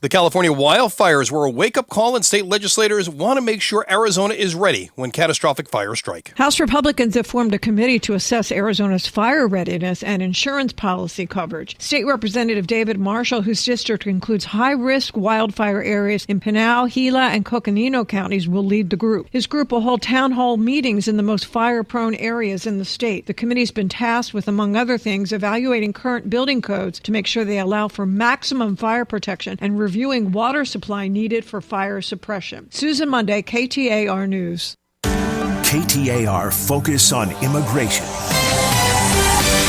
The California wildfires were a wake-up call, and state legislators want to make sure Arizona is ready when catastrophic fires strike. House Republicans have formed a committee to assess Arizona's fire readiness and insurance policy coverage. State Representative David Marshall, whose district includes high-risk wildfire areas in Pinal, Gila, and Coconino counties, will lead the group. His group will hold town hall meetings in the most fire-prone areas in the state. The committee's been tasked with, among other things, evaluating current building codes to make sure they allow for maximum fire protection and reviewing water supply needed for fire suppression. Susan Monday, KTAR News. KTAR Focus on Immigration.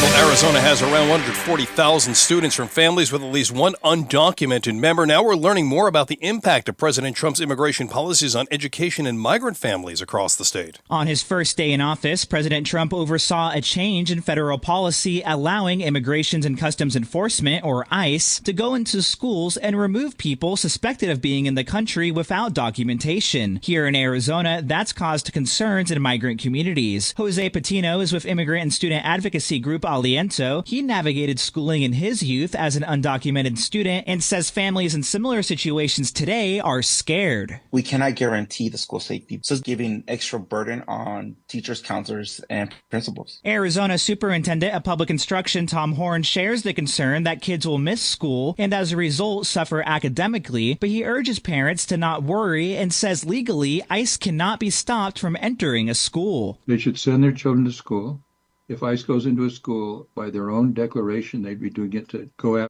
Well, Arizona has around 140,000 students from families with at least one undocumented member. Now we're learning more about the impact of President Trump's immigration policies on education and migrant families across the state. On his first day in office, President Trump oversaw a change in federal policy allowing Immigration and Customs Enforcement, or ICE, to go into schools and remove people suspected of being in the country without documentation. Here in Arizona, that's caused concerns in migrant communities. Jose Patino is with immigrant and student advocacy group Aliento. He navigated schooling in his youth as an undocumented student and says families in similar situations today are scared. We cannot guarantee the school safety, so it's giving extra burden on teachers, counselors, and principals. Arizona Superintendent of Public Instruction Tom Horn shares the concern that kids will miss school and as a result suffer academically, but he urges parents to not worry and says legally ICE cannot be stopped from entering a school. They should send their children to school. If ICE goes into a school, by their own declaration, they'd be doing it to go after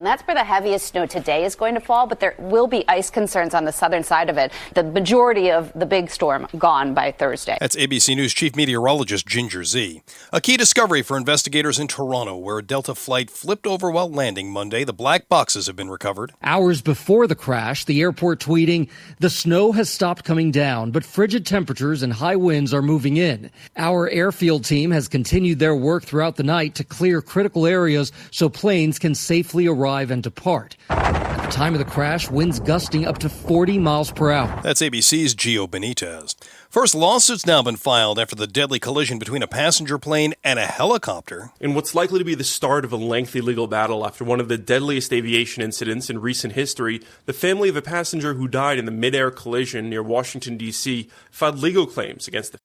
And that's where the heaviest snow today is going to fall, but there will be ice concerns on the southern side of it. The majority of the big storm gone by Thursday. That's ABC News Chief Meteorologist Ginger Z. A key discovery for investigators in Toronto, where a Delta flight flipped over while landing Monday. The black boxes have been recovered. Hours before the crash, the airport tweeting, "The snow has stopped coming down, but frigid temperatures and high winds are moving in. Our airfield team has continued their work throughout the night to clear critical areas so planes can safely arrive and depart." At the time of the crash, winds gusting up to 40 miles per hour. That's ABC's Gio Benitez. First lawsuit's now been filed after the deadly collision between a passenger plane and a helicopter. In what's likely to be the start of a lengthy legal battle after one of the deadliest aviation incidents in recent history, the family of a passenger who died in the mid-air collision near Washington, D.C. filed legal claims against the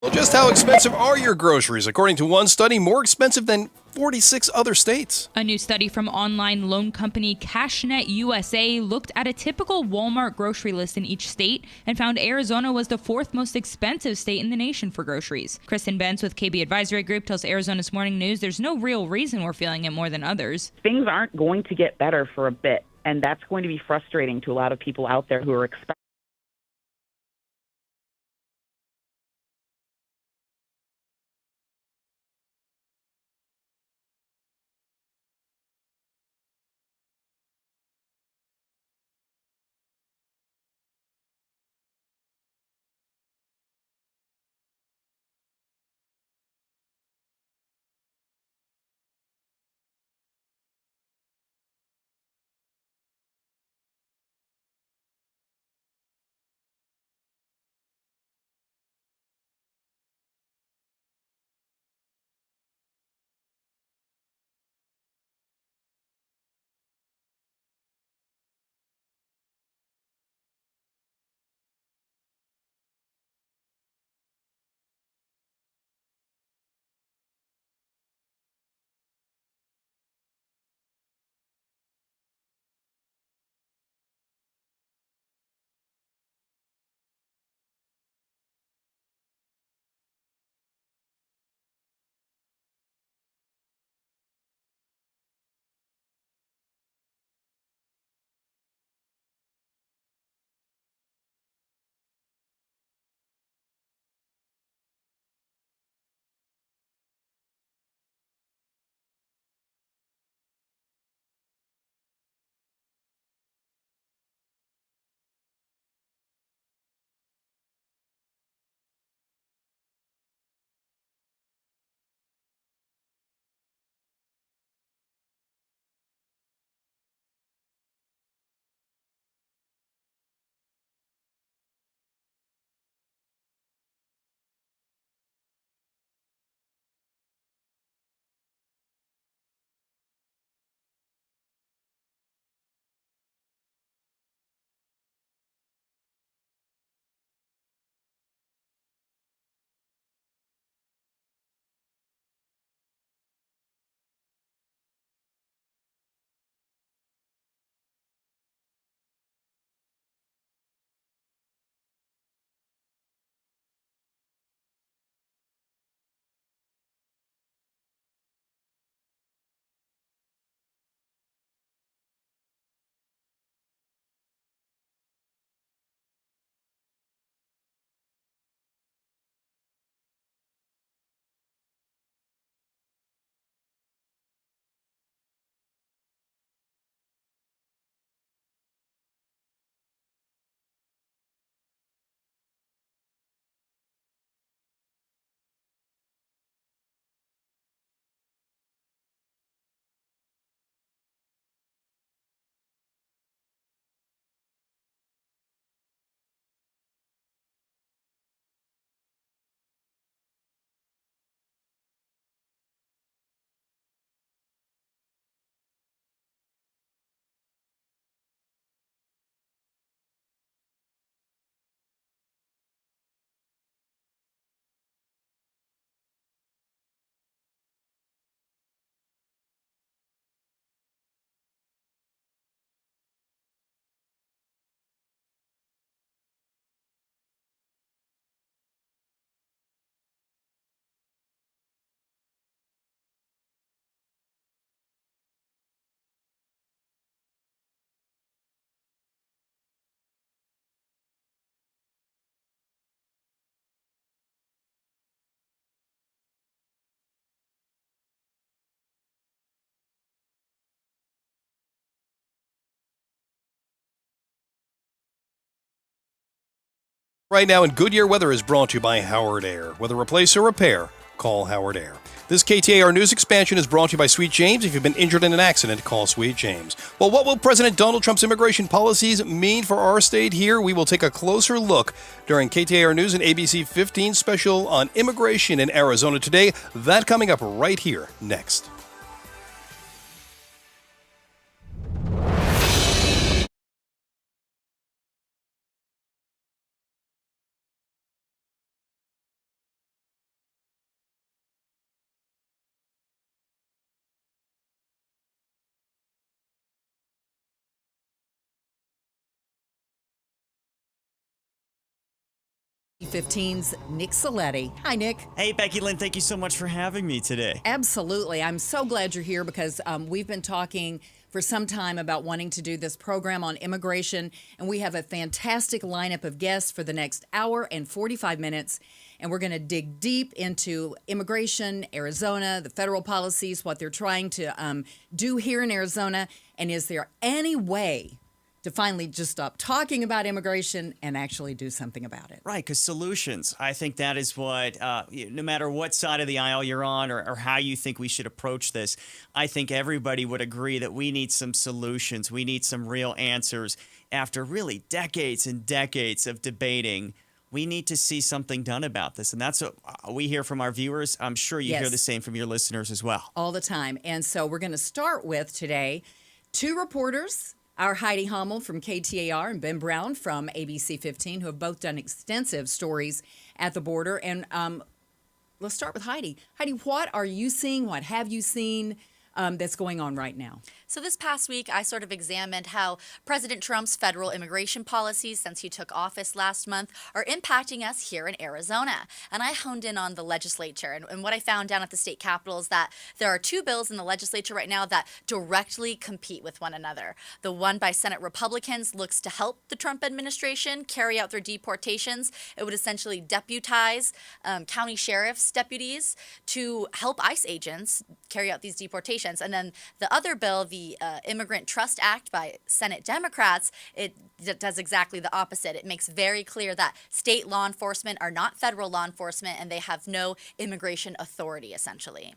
Well, just how expensive are your groceries? According to one study, more expensive than 46 other states. A new study from online loan company CashNet USA looked at a typical Walmart grocery list in each state and found Arizona was the fourth most expensive state in the nation for groceries. Kristen Benz with KB Advisory Group tells Arizona's Morning News there's no real reason we're feeling it more than others. Things aren't going to get better for a bit, and that's going to be frustrating to a lot of people out there who are expecting Right now, and Goodyear weather is brought to you by Howard Air. Whether replace or repair, call Howard Air. This KTAR News expansion is brought to you by Sweet James. If you've been injured in an accident, call Sweet James. Well, what will President Donald Trump's immigration policies mean for our state here? We will take a closer look during KTAR News and ABC15 special on immigration in Arizona today. That coming up right here next. ABC15's Nick Saletti. Hi, Nick. Hey, Becky Lynn, thank you so much for having me today. Absolutely. I'm so glad you're here because we've been talking for some time about wanting to do this program on immigration, and we have a fantastic lineup of guests for the next hour and 45 minutes, and we're going to dig deep into immigration, Arizona, the federal policies, what they're trying to do here in Arizona, and is there any way to finally just stop talking about immigration and actually do something about it. Right, because solutions, I think that is what, no matter what side of the aisle you're on or how you think we should approach this, I think everybody would agree that we need some solutions. We need some real answers. After really decades and decades of debating, we need to see something done about this. And that's what we hear from our viewers. I'm sure you hear the same from your listeners as well. All the time. And so we're going to start with today two reporters, our Heidi Hummel from KTAR and Ben Brown from ABC15, who have both done extensive stories at the border. And let's start with Heidi. Heidi, what are you seeing? What have you seen that's going on right now? So this past week, I sort of examined how President Trump's federal immigration policies since he took office last month are impacting us here in Arizona. And I honed in on the legislature. And what I found down at the state capitol is that there are two bills in the legislature right now that directly compete with one another. The one by Senate Republicans looks to help the Trump administration carry out their deportations. It would essentially deputize county sheriff's deputies to help ICE agents carry out these deportations. And then the other bill, the Immigrant Trust Act by Senate Democrats, it does exactly the opposite. It makes very clear that state law enforcement are not federal law enforcement and they have no immigration authority, essentially.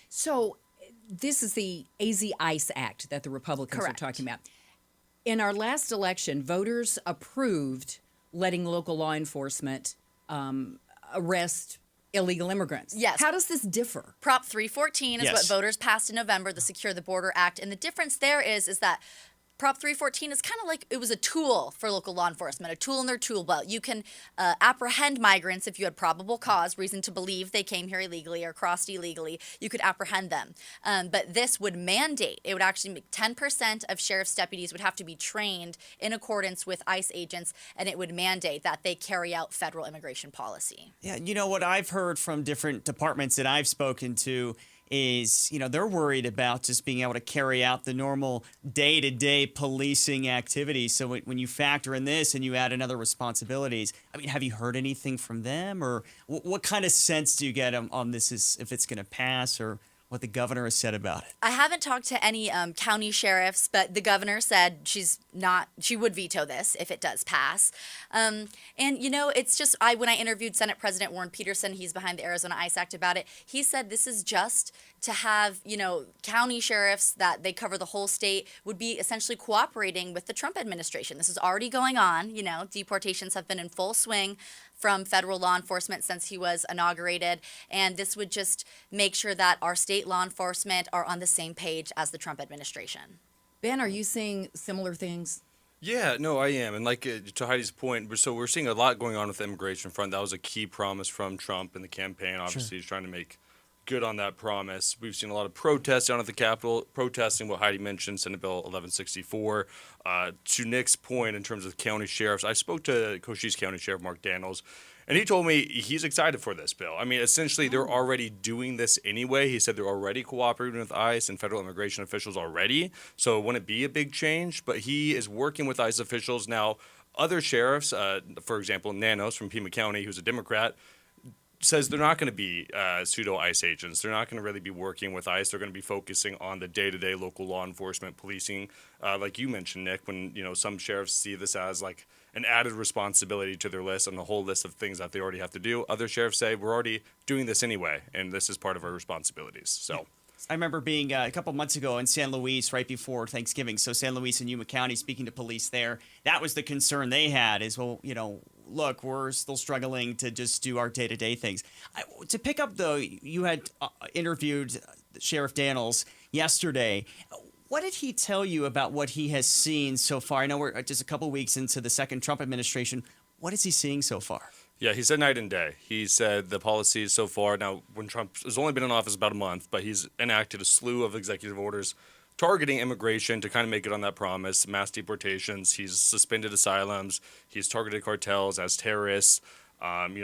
So this is the AZ-ICE Act that the Republicans are talking about. In our last election, voters approved letting local law enforcement arrest illegal immigrants. Yes. How does this differ? Prop 314 is what voters passed in November, the Secure the Border Act. And the difference there is that Prop 314 is kind of like it was a tool for local law enforcement, a tool in their tool belt. You can apprehend migrants if you had probable cause, reason to believe they came here illegally or crossed illegally. You could apprehend them. But this would mandate, it would actually make 10% of sheriff's deputies would have to be trained in accordance with ICE agents, and it would mandate that they carry out federal immigration policy. Yeah, you know what I've heard from different departments that I've spoken to is, they're worried about just being able to carry out the normal day-to-day policing activities. So when you factor in this and you add another responsibilities, I mean, have you heard anything from them? Or what kind of sense do you get on this, if it's going to pass, or what the governor has said about it? I haven't talked to any county sheriffs, but the governor said she would veto this if it does pass. And, it's just, when I interviewed Senate President Warren Peterson, he's behind the Arizona ICE Act, about it, he said this is just to have, county sheriffs that they cover the whole state would be essentially cooperating with the Trump administration. This is already going on. Deportations have been in full swing from federal law enforcement since he was inaugurated. And this would just make sure that our state law enforcement are on the same page as the Trump administration. Ben, are you seeing similar things? Yeah, no, I am. And like to Heidi's point, so we're seeing a lot going on with the immigration front. That was a key promise from Trump in the campaign. Obviously, he's trying to make good on that promise. We've seen a lot of protests down at the Capitol, protesting what Heidi mentioned, Senate Bill 1164. To Nick's point in terms of county sheriffs, I spoke to Cochise County Sheriff Mark Daniels, and he told me he's excited for this bill. I mean, essentially, they're already doing this anyway. He said they're already cooperating with ICE and federal immigration officials already, so it wouldn't be a big change. But he is working with ICE officials now. Other sheriffs, for example, Nanos from Pima County, who's a Democrat, says they're not going to be pseudo ICE agents. They're not going to really be working with ICE. They're going to be focusing on the day-to-day local law enforcement, policing. Like you mentioned, Nick, when some sheriffs see this as like an added responsibility to their list and the whole list of things that they already have to do. Other sheriffs say we're already doing this anyway, and this is part of our responsibilities. So. I remember being a couple months ago in San Luis right before Thanksgiving. So San Luis and Yuma County, speaking to police there, that was the concern they had is, well, look, we're still struggling to just do our day-to-day things. To pick up, though, you had interviewed Sheriff Daniels yesterday. What did he tell you about what he has seen so far? I know we're just a couple weeks into the second Trump administration. What is he seeing so far? Yeah, he said night and day. He said the policies so far, now when Trump has only been in office about a month, but he's enacted a slew of executive orders targeting immigration to kind of make it on that promise, mass deportations. He's suspended asylums. He's targeted cartels as terrorists.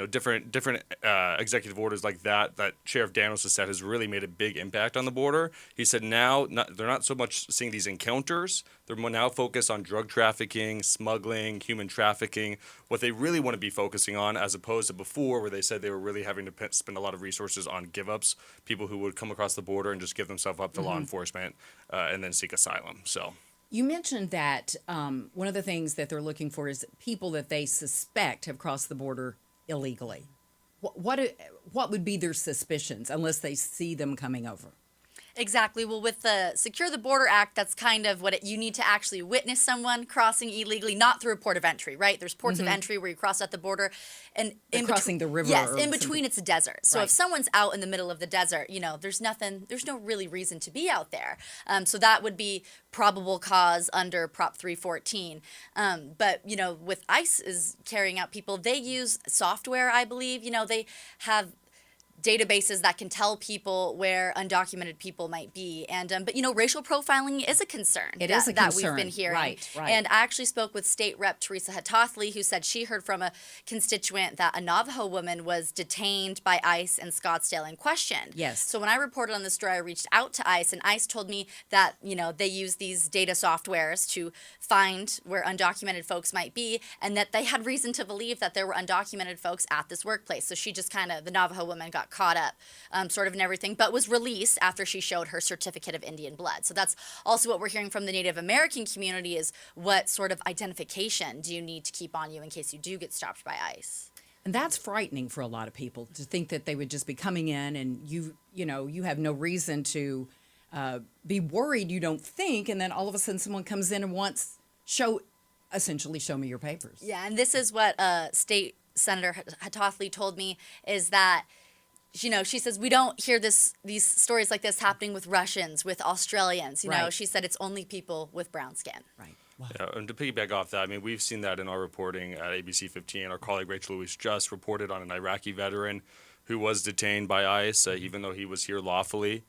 Different executive orders like that Sheriff Daniels has said has really made a big impact on the border. He said now they're not so much seeing these encounters. They're now focused on drug trafficking, smuggling, human trafficking, what they really want to be focusing on, as opposed to before where they said they were really having to spend a lot of resources on give-ups, people who would come across the border and just give themselves up to law enforcement and then seek asylum. So. You mentioned that one of the things that they're looking for is people that they suspect have crossed the border illegally. What would be their suspicions unless they see them coming over? Exactly. Well, with the Secure the Border Act, that's kind of you need to actually witness someone crossing illegally, not through a port of entry, right? There's ports of entry where you cross at the border. And crossing the river. Yes, in between it's a desert. So right. if someone's out in the middle of the desert, there's no really reason to be out there. So that would be probable cause under Prop 314. But, with ICE is carrying out people, they use software, I believe. They have databases that can tell people where undocumented people might be. And but racial profiling is a concern. It is a concern that we've been hearing. Right. And I actually spoke with State Rep Teresa Hatothley, who said she heard from a constituent that a Navajo woman was detained by ICE in Scottsdale and questioned. Yes. So when I reported on this story, I reached out to ICE, and ICE told me that they use these data softwares to find where undocumented folks might be, and that they had reason to believe that there were undocumented folks at this workplace. So she just the Navajo woman got caught up sort of in everything, but was released after she showed her certificate of Indian blood. So that's also what we're hearing from the Native American community is what sort of identification do you need to keep on you in case you do get stopped by ICE? And that's frightening for a lot of people to think that they would just be coming in and you have no reason to be worried, you don't think, and then all of a sudden someone comes in and wants essentially show me your papers. Yeah, and this is what State Senator Hatothley told me is that she says we don't hear these stories like this happening with Russians, with Australians. Right. She said it's only people with brown skin. Right. Wow. Yeah, and to piggyback off that, we've seen that in our reporting at ABC15. Our colleague Rachel Lewis just reported on an Iraqi veteran who was detained by ICE, even though he was here lawfully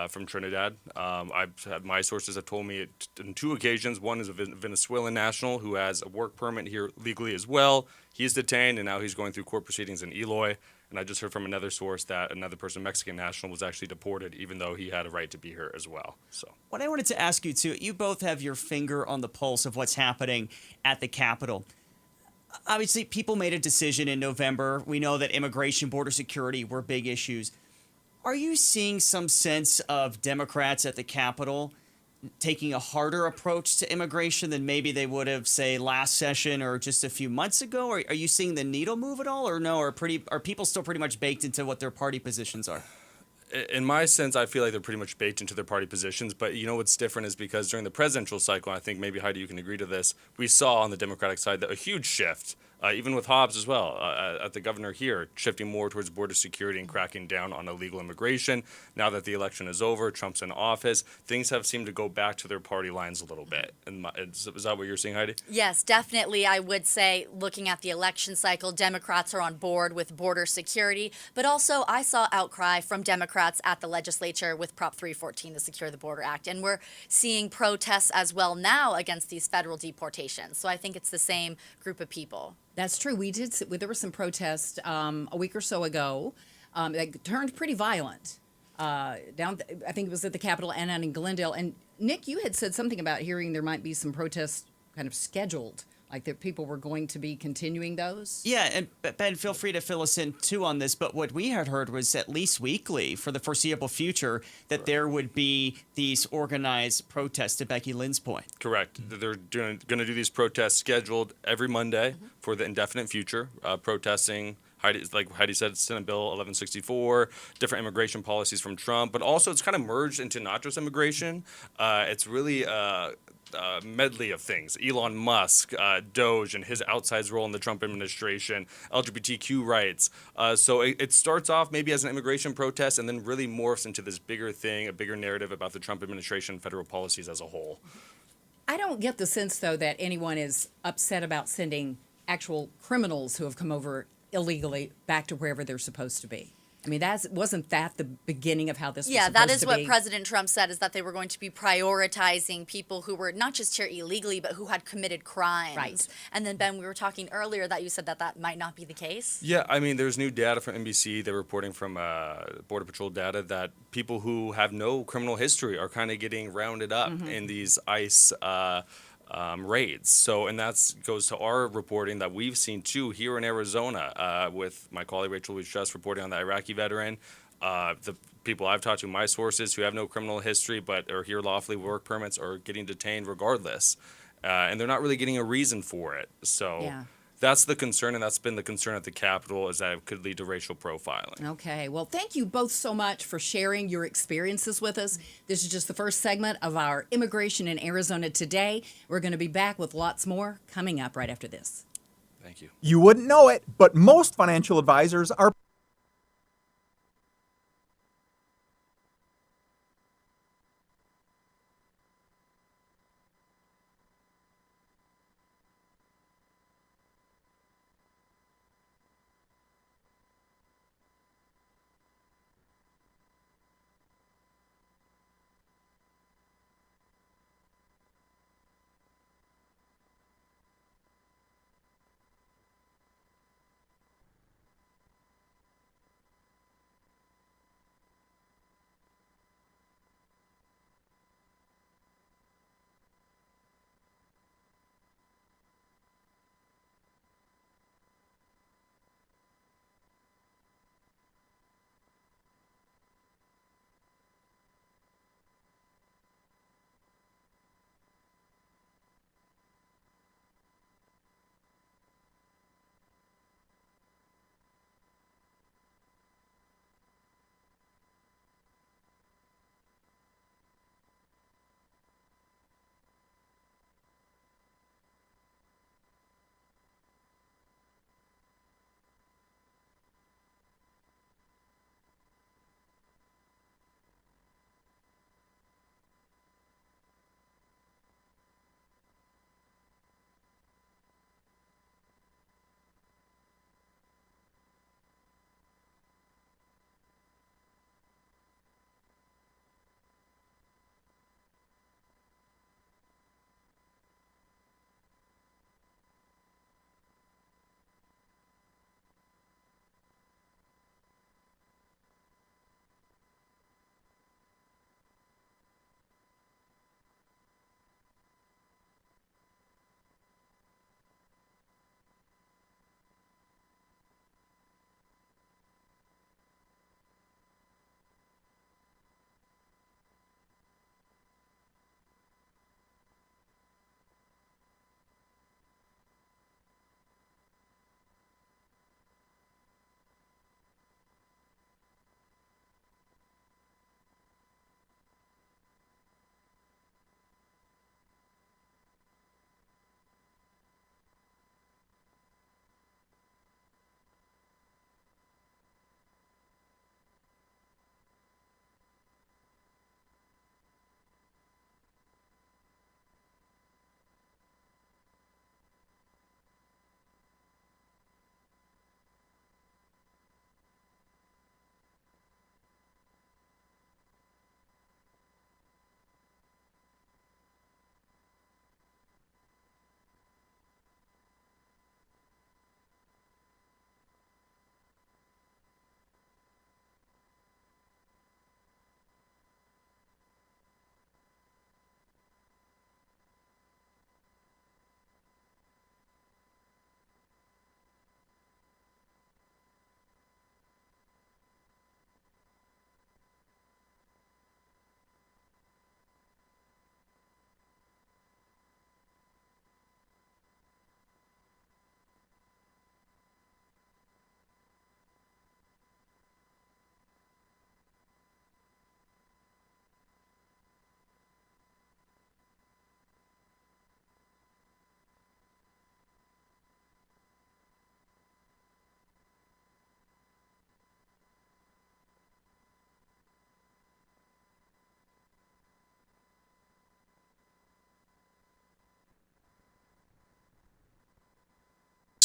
from Trinidad. My sources have told me on two occasions. One is a Venezuelan national who has a work permit here legally as well. He's detained, and now he's going through court proceedings in Eloy. And I just heard from another source that another person, Mexican national, was actually deported, even though he had a right to be here as well. So, what I wanted to ask you, too, you both have your finger on the pulse of what's happening at the Capitol. Obviously, people made a decision in November. We know that immigration, border security were big issues. Are you seeing some sense of Democrats at the Capitol taking a harder approach to immigration than maybe they would have, say, last session or just a few months ago? Are you seeing the needle move at all, or no? Are people still pretty much baked into what their party positions are? In my sense, I feel like they're pretty much baked into their party positions. But what's different is because during the presidential cycle, I think maybe, Heidi, you can agree to this, we saw on the Democratic side that a huge shift, even with Hobbs as well, at the governor here, shifting more towards border security and cracking down on illegal immigration. Now that the election is over, Trump's in office, things have seemed to go back to their party lines a little bit. Is that what you're seeing, Heidi? Yes, definitely. I would say, looking at the election cycle, Democrats are on board with border security. But also, I saw outcry from Democrats at the legislature with Prop 314, the Secure the Border Act. And we're seeing protests as well now against these federal deportations. So I think it's the same group of people. That's true. There were some protests a week or so ago that turned pretty violent. I think it was at the Capitol and in Glendale. And Nick, you had said something about hearing there might be some protests kind of scheduled Like that people were going to be continuing those? Yeah, and Ben, feel free to fill us in too on this, but what we had heard was at least weekly for the foreseeable future that there would be these organized protests, to Becky Lynn's point. Correct. They're going to do these protests scheduled every Monday for the indefinite future, protesting, like Heidi said, Senate Bill 1164, different immigration policies from Trump, but also it's kind of merged into not just immigration. It's really a medley of things. Elon Musk, Doge, and his outsized role in the Trump administration, LGBTQ rights. So it starts off maybe as an immigration protest and then really morphs into this bigger thing, a bigger narrative about the Trump administration, federal policies as a whole. I don't get the sense, though, that anyone is upset about sending actual criminals who have come over illegally back to wherever they're supposed to be. I mean, wasn't that the beginning of how this was supposed to be? Yeah, that is what President Trump said, is that they were going to be prioritizing people who were not just here illegally, but who had committed crimes. Right. And then, Ben, we were talking earlier that you said that that might not be the case. Yeah, I mean, there's new data from NBC. They're reporting from Border Patrol data that people who have no criminal history are kind of getting rounded up in these ICE raids. So, and that goes to our reporting that we've seen too here in Arizona with my colleague Rachel Louise Just reporting on the Iraqi veteran. The people I've talked to, my sources who have no criminal history but are here lawfully, work permits, are getting detained regardless. And they're not really getting a reason for it. So that's the concern, and that's been the concern at the Capitol, is that it could lead to racial profiling. Okay. Well, thank you both so much for sharing your experiences with us. This is just the first segment of our Immigration in Arizona Today. We're going to be back with lots more coming up right after this. Thank you. You wouldn't know it, but most financial advisors are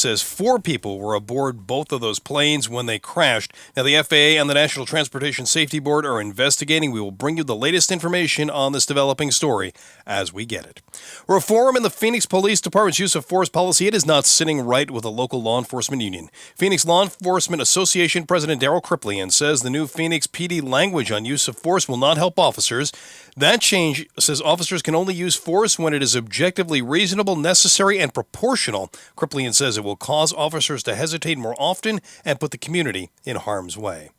says 4 people were aboard both of those planes when they crashed. Now, the FAA and the National Transportation Safety Board are investigating. We will bring you the latest information on this developing story as we get it. Reform in the Phoenix Police Department's use of force policy, it is not sitting right with the local law enforcement union. Phoenix Law Enforcement Association President Darryl Kriplian says the new Phoenix PD language on use of force will not help officers. That change says officers can only use force when it is objectively reasonable, necessary, and proportional. Kriplian says it will cause officers to hesitate more often and put the community in harm's way.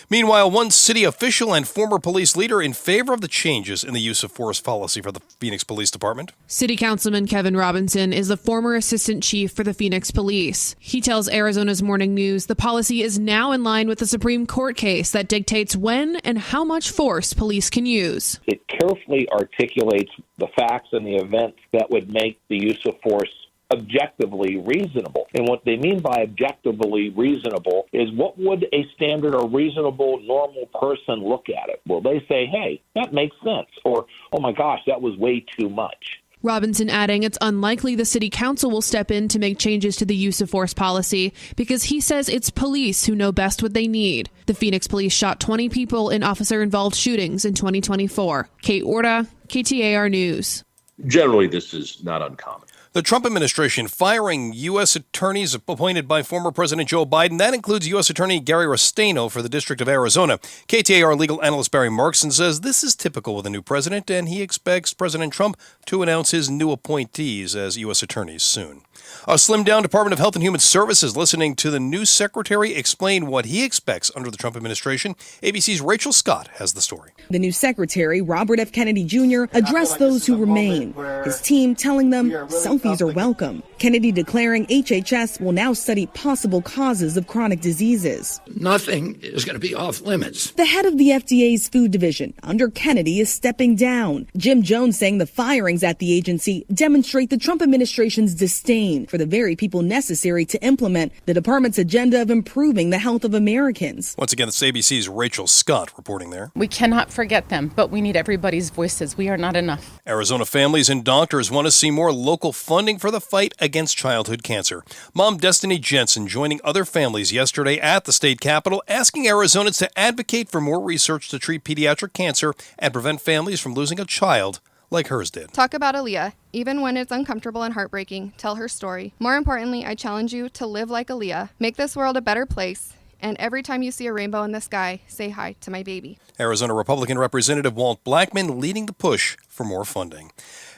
Meanwhile, one city official and former police leader in favor of the changes in the use of force policy for the Phoenix Police Department. City Councilman Kevin Robinson is the former assistant chief for the Phoenix Police. He tells Arizona's Morning News the policy is now in line with the Supreme Court case that dictates when and how much force police can use. It carefully articulates the facts and the events that would make the use of force objectively reasonable. And what they mean by objectively reasonable is what would a standard or reasonable normal person look at it? Well, they say, hey, that makes sense. Or, oh my gosh, that was way too much. Robinson adding it's unlikely the city council will step in to make changes to the use of force policy because he says it's police who know best what they need. The Phoenix police shot 20 people in officer-involved shootings in 2024. Kate Orta, KTAR News. Generally, this is not uncommon. The Trump administration firing U.S. attorneys appointed by former President Joe Biden. That includes U.S. Attorney Gary Restaino for the District of Arizona. KTAR legal analyst Barry Markson says this is typical with a new president, and he expects President Trump to announce his new appointees as U.S. attorneys soon. A slimmed-down Department of Health and Human Services listening to the new secretary explain what he expects under the Trump administration. ABC's Rachel Scott has the story. The new secretary, Robert F. Kennedy Jr., addressed those who remain, his team telling them selfies are welcome. Kennedy declaring HHS will now study possible causes of chronic diseases. Nothing is going to be off limits. The head of the FDA's food division under Kennedy is stepping down. Jim Jones saying the firings at the agency demonstrate the Trump administration's disdain for the very people necessary to implement the department's agenda of improving the health of Americans. Once again, it's ABC's Rachel Scott reporting there. We cannot forget them, but we need everybody's voices. We are not enough. Arizona families and doctors want to see more local funding for the fight against childhood cancer. Mom Destiny Jensen joining other families yesterday at the state capitol, asking Arizonans to advocate for more research to treat pediatric cancer and prevent families from losing a child like hers did. Talk about Aaliyah. Even when it's uncomfortable and heartbreaking, tell her story. More importantly, I challenge you to live like Aaliyah. Make this world a better place. And every time you see a rainbow in the sky, say hi to my baby. Arizona Republican Representative Walt Blackman leading the push for more funding.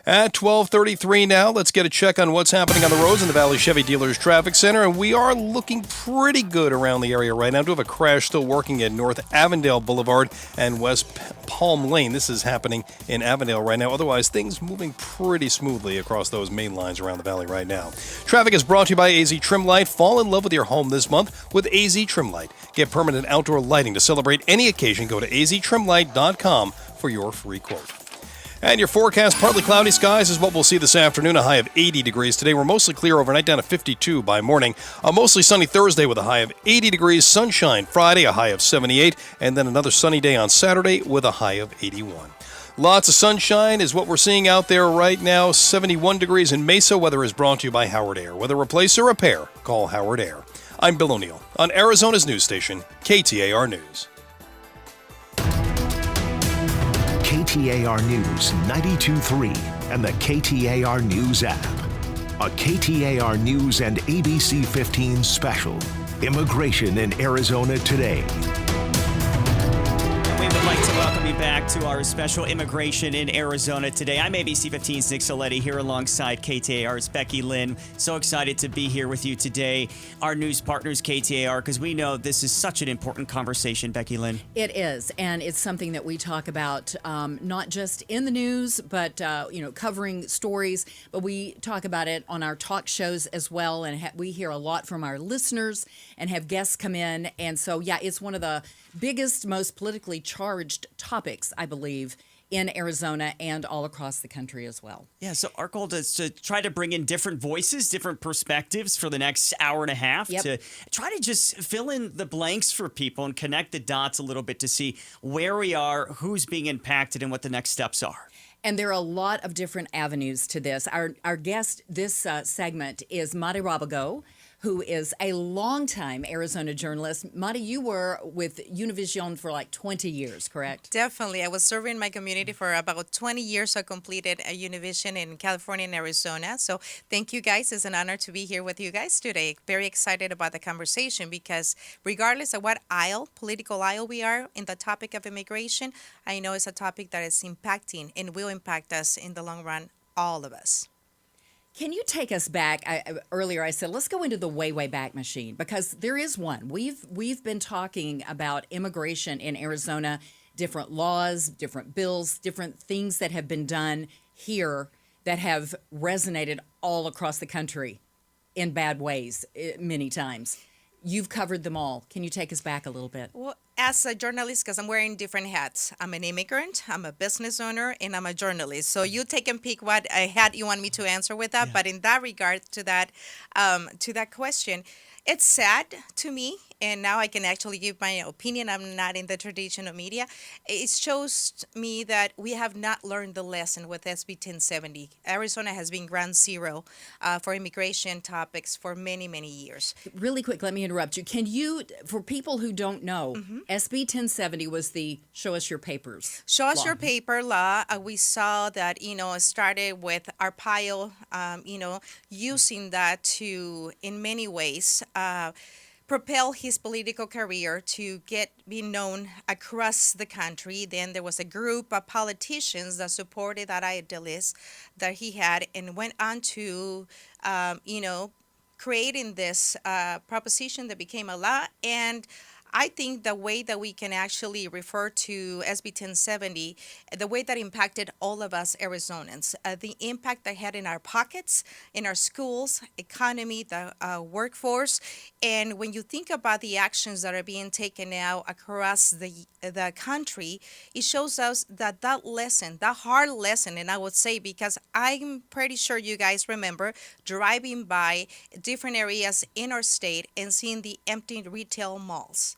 At 12:33 now, let's get a check on what's happening on the roads in the Valley Chevy Dealers Traffic Center. And we are looking pretty good around the area right now. We do have a crash still working at North Avondale Boulevard and West Palm Lane. This is happening in Avondale right now. Otherwise, things moving pretty smoothly across those main lines around the valley right now. Traffic is brought to you by AZ Trim Light. Fall in love with your home this month with AZ Trim Light. Get permanent outdoor lighting to celebrate any occasion. Go to aztrimlight.com for your free quote. And your forecast, partly cloudy skies is what we'll see this afternoon. A high of 80 degrees today. We're mostly clear overnight, down to 52 by morning. A mostly sunny Thursday with a high of 80 degrees. Sunshine Friday, a high of 78. And then another sunny day on Saturday with a high of 81. Lots of sunshine is what we're seeing out there right now. 71 degrees in Mesa. Weather is brought to you by Howard Air. Whether replace or repair, call Howard Air. I'm Bill O'Neill on Arizona's news station, KTAR News. KTAR News 92.3 and the KTAR News app. A KTAR News and ABC15 special. Immigration in Arizona today. We would like to welcome you back to our special Immigration in Arizona today. I'm ABC15's Nick Soletti here alongside KTAR's Becky Lynn. So excited to be here with you today. Our news partners, KTAR, because we know this is such an important conversation, Becky Lynn. It is, and it's something that we talk about not just in the news, but covering stories, but we talk about it on our talk shows as well, and we hear a lot from our listeners and have guests come in, and so, yeah, it's one of the biggest, most politically charged topics, I believe, in Arizona and all across the country as well. Yeah, so our goal is to try to bring in different voices, different perspectives for the next hour and a half to try to just fill in the blanks for people and connect the dots a little bit to see where we are, who's being impacted, and what the next steps are. And there are a lot of different avenues to this. Our guest this segment is Mari Rabago, who is a longtime Arizona journalist. Madi, you were with Univision for like 20 years, correct? Definitely. I was serving my community for about 20 years. I completed a Univision in California and Arizona. So thank you guys. It's an honor to be here with you guys today. Very excited about the conversation because regardless of what political aisle we are in the topic of immigration, I know it's a topic that is impacting and will impact us in the long run, all of us. Can you take us back? Earlier I said, let's go into the way, way back machine because there is one. We've been talking about immigration in Arizona, different laws, different bills, different things that have been done here that have resonated all across the country in bad ways many times. You've covered them all. Can you take us back a little bit? Well, as a journalist, because I'm wearing different hats. I'm an immigrant, I'm a business owner, and I'm a journalist. So you take and pick what hat you want me to answer with that. Yeah. But in that regard, to that question, it's sad to me, and now I can actually give my opinion. I'm not in the traditional media. It shows me that we have not learned the lesson with SB 1070. Arizona has been ground zero for immigration topics for many, many years. Really quick, let me interrupt you. Can you, for people who don't know, SB 1070 was the show us your papers Show us law. your paper law. We saw that, it started with Arpaio, using that to, in many ways, propel his political career to be known across the country. Then there was a group of politicians that supported that idealist that he had and went on to, creating this proposition that became a law. And I think the way that we can actually refer to SB 1070, the way that impacted all of us Arizonans, the impact that had in our pockets, in our schools, economy, the workforce, and when you think about the actions that are being taken now across the country, it shows us that lesson, that hard lesson, and I would say because I'm pretty sure you guys remember driving by different areas in our state and seeing the empty retail malls.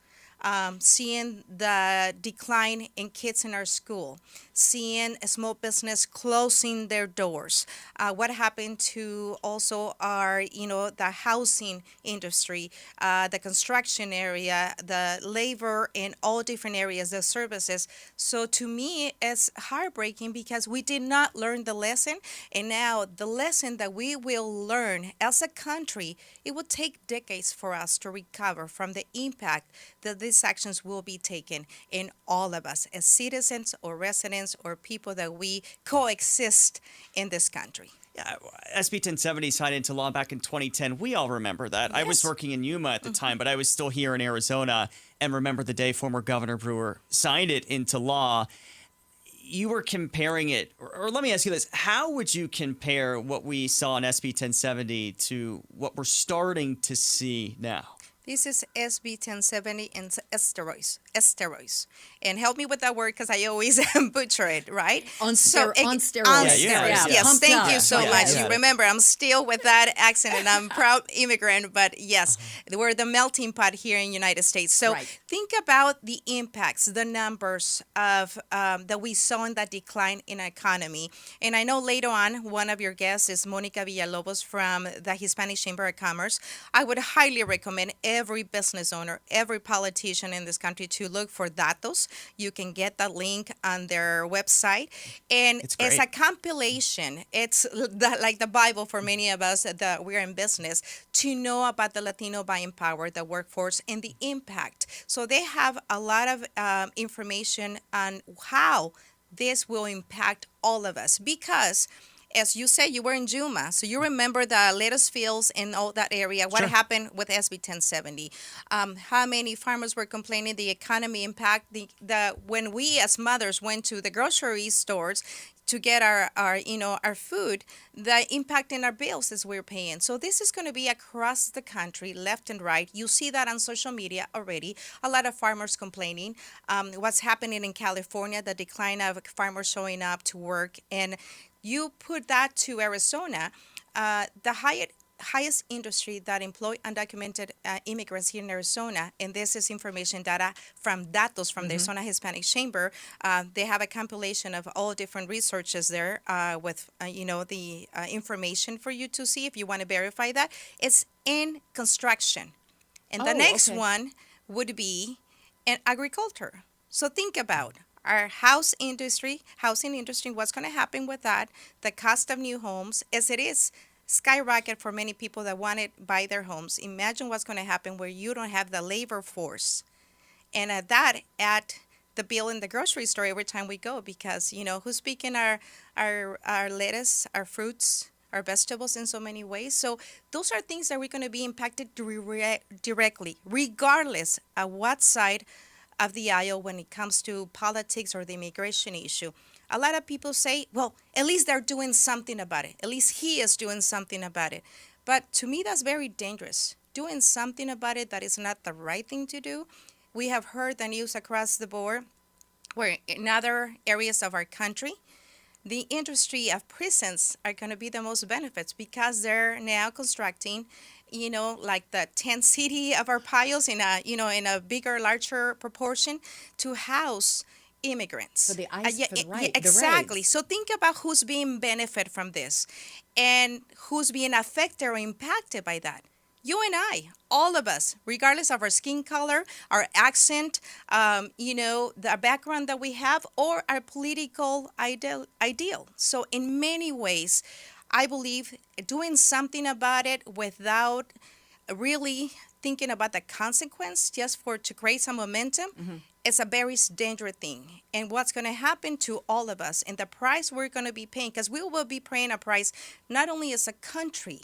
Seeing the decline in kids in our school, seeing a small business closing their doors. What happened to also our, the housing industry, the construction area, the labor in all different areas, the services. So to me, it's heartbreaking because we did not learn the lesson. And now the lesson that we will learn as a country, it will take decades for us to recover from the impact that these actions will be taken in all of us as citizens or residents or people that we coexist in this country. Yeah, SB 1070 signed into law back in 2010. We all remember that. Yes. I was working in Yuma at the time, but I was still here in Arizona and remember the day former Governor Brewer signed it into law. You were comparing it, or let me ask you this. How would you compare what we saw in SB 1070 to what we're starting to see now? This is SB 1070 and steroids. And help me with that word because I always butcher it, right? On steroids. On steroids. Yes, thank you so much. You remember, I'm still with that accent and I'm a proud immigrant, but yes, we're the melting pot here in the United States. So think about the impacts, the numbers of that we saw in that decline in our economy. And I know later on, one of your guests is Monica Villalobos from the Hispanic Chamber of Commerce. I would highly recommend every business owner, every politician in this country to look for datos. You can get that link on their website. And it's a compilation. It's like the Bible for many of us that we're in business to know about the Latino buying power, the workforce, and the impact. So they have a lot of information on how this will impact all of us because as you said, you were in Yuma, so you remember the lettuce fields in all that area. What happened with SB 1070? How many farmers were complaining? The economy impact. When we as mothers went to the grocery stores to get our food, the impact in our bills as we're paying. So this is going to be across the country, left and right. You see that on social media already. A lot of farmers complaining. What's happening in California? The decline of farmers showing up to work and you put that to Arizona, the highest industry that employ undocumented immigrants here in Arizona, and this is information data from Datos from the Arizona Hispanic Chamber. They have a compilation of all different researches there with the information for you to see if you want to verify that. It's in construction, and the next one would be in agriculture. So think about our housing industry, what's going to happen with that, the cost of new homes, as it is skyrocket for many people that want to buy their homes. Imagine what's going to happen where you don't have the labor force. And at the bill in the grocery store every time we go, because, who's picking our lettuce, our fruits, our vegetables in so many ways. So those are things that we're going to be impacted directly, regardless of what side of the aisle when it comes to politics or the immigration issue. A lot of people say, well, at least they're doing something about it. At least he is doing something about it. But to me, that's very dangerous. Doing something about it that is not the right thing to do. We have heard the news across the board where in other areas of our country, the industry of prisons are going to be the most benefits because they're now constructing like the tent city of our piles in a bigger, larger proportion to house immigrants. For the ICE, for the right. Exactly. So think about who's being benefit from this and who's being affected or impacted by that. You and I, all of us, regardless of our skin color, our accent, the background that we have, or our political ideal. So in many ways, I believe doing something about it without really thinking about the consequence just to create some momentum is a very dangerous thing. And what's going to happen to all of us and the price we're going to be paying, because we will be paying a price not only as a country,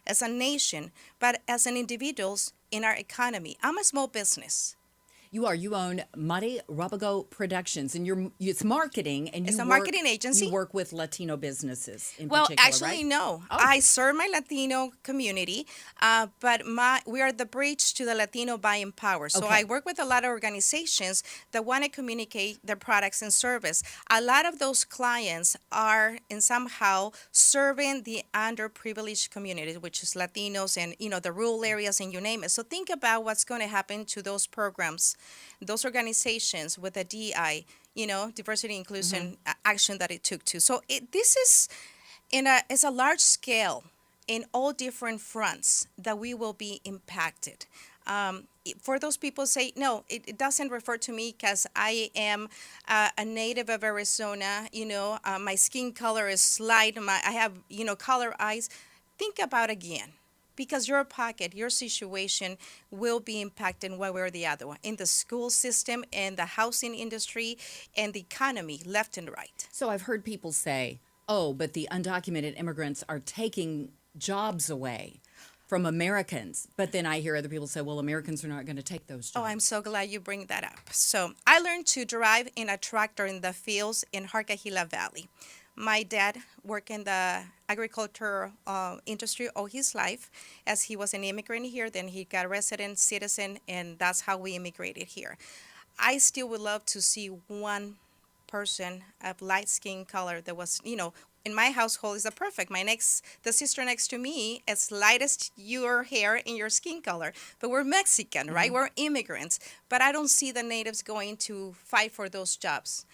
as a nation, but as an individuals in our economy. I'm a small business. You own Mari Rabago Productions, and it's marketing, and it's a marketing agency. You work with Latino businesses in particular, actually, right? No. Oh. I serve my Latino community, but we are the bridge to the Latino buying power. So I work with a lot of organizations that want to communicate their products and service. A lot of those clients are in somehow serving the underprivileged community, which is Latinos and the rural areas and you name it. So think about what's going to happen to those programs, those organizations with the DI, diversity inclusion action that it took to. So this is it's a large scale in all different fronts that we will be impacted. For those people say, no, it doesn't refer to me because I am a native of Arizona, my skin color is light, I have, color eyes. Think about again. Because your pocket, your situation will be impacted one way or the other one in the school system and the housing industry and the economy left and right. So I've heard people say, but the undocumented immigrants are taking jobs away from Americans. But then I hear other people say, well, Americans are not going to take those jobs. Oh, I'm so glad you bring that up. So I learned to drive in a tractor in the fields in Harcahila Valley. My dad worked in the agriculture industry all his life as he was an immigrant here. Then he got resident citizen, and that's how we immigrated here. I still would love to see one person of light skin color that was, in my household is the perfect. The sister next to me is light as your hair and your skin color, but we're Mexican, right? We're immigrants, but I don't see the natives going to fight for those jobs.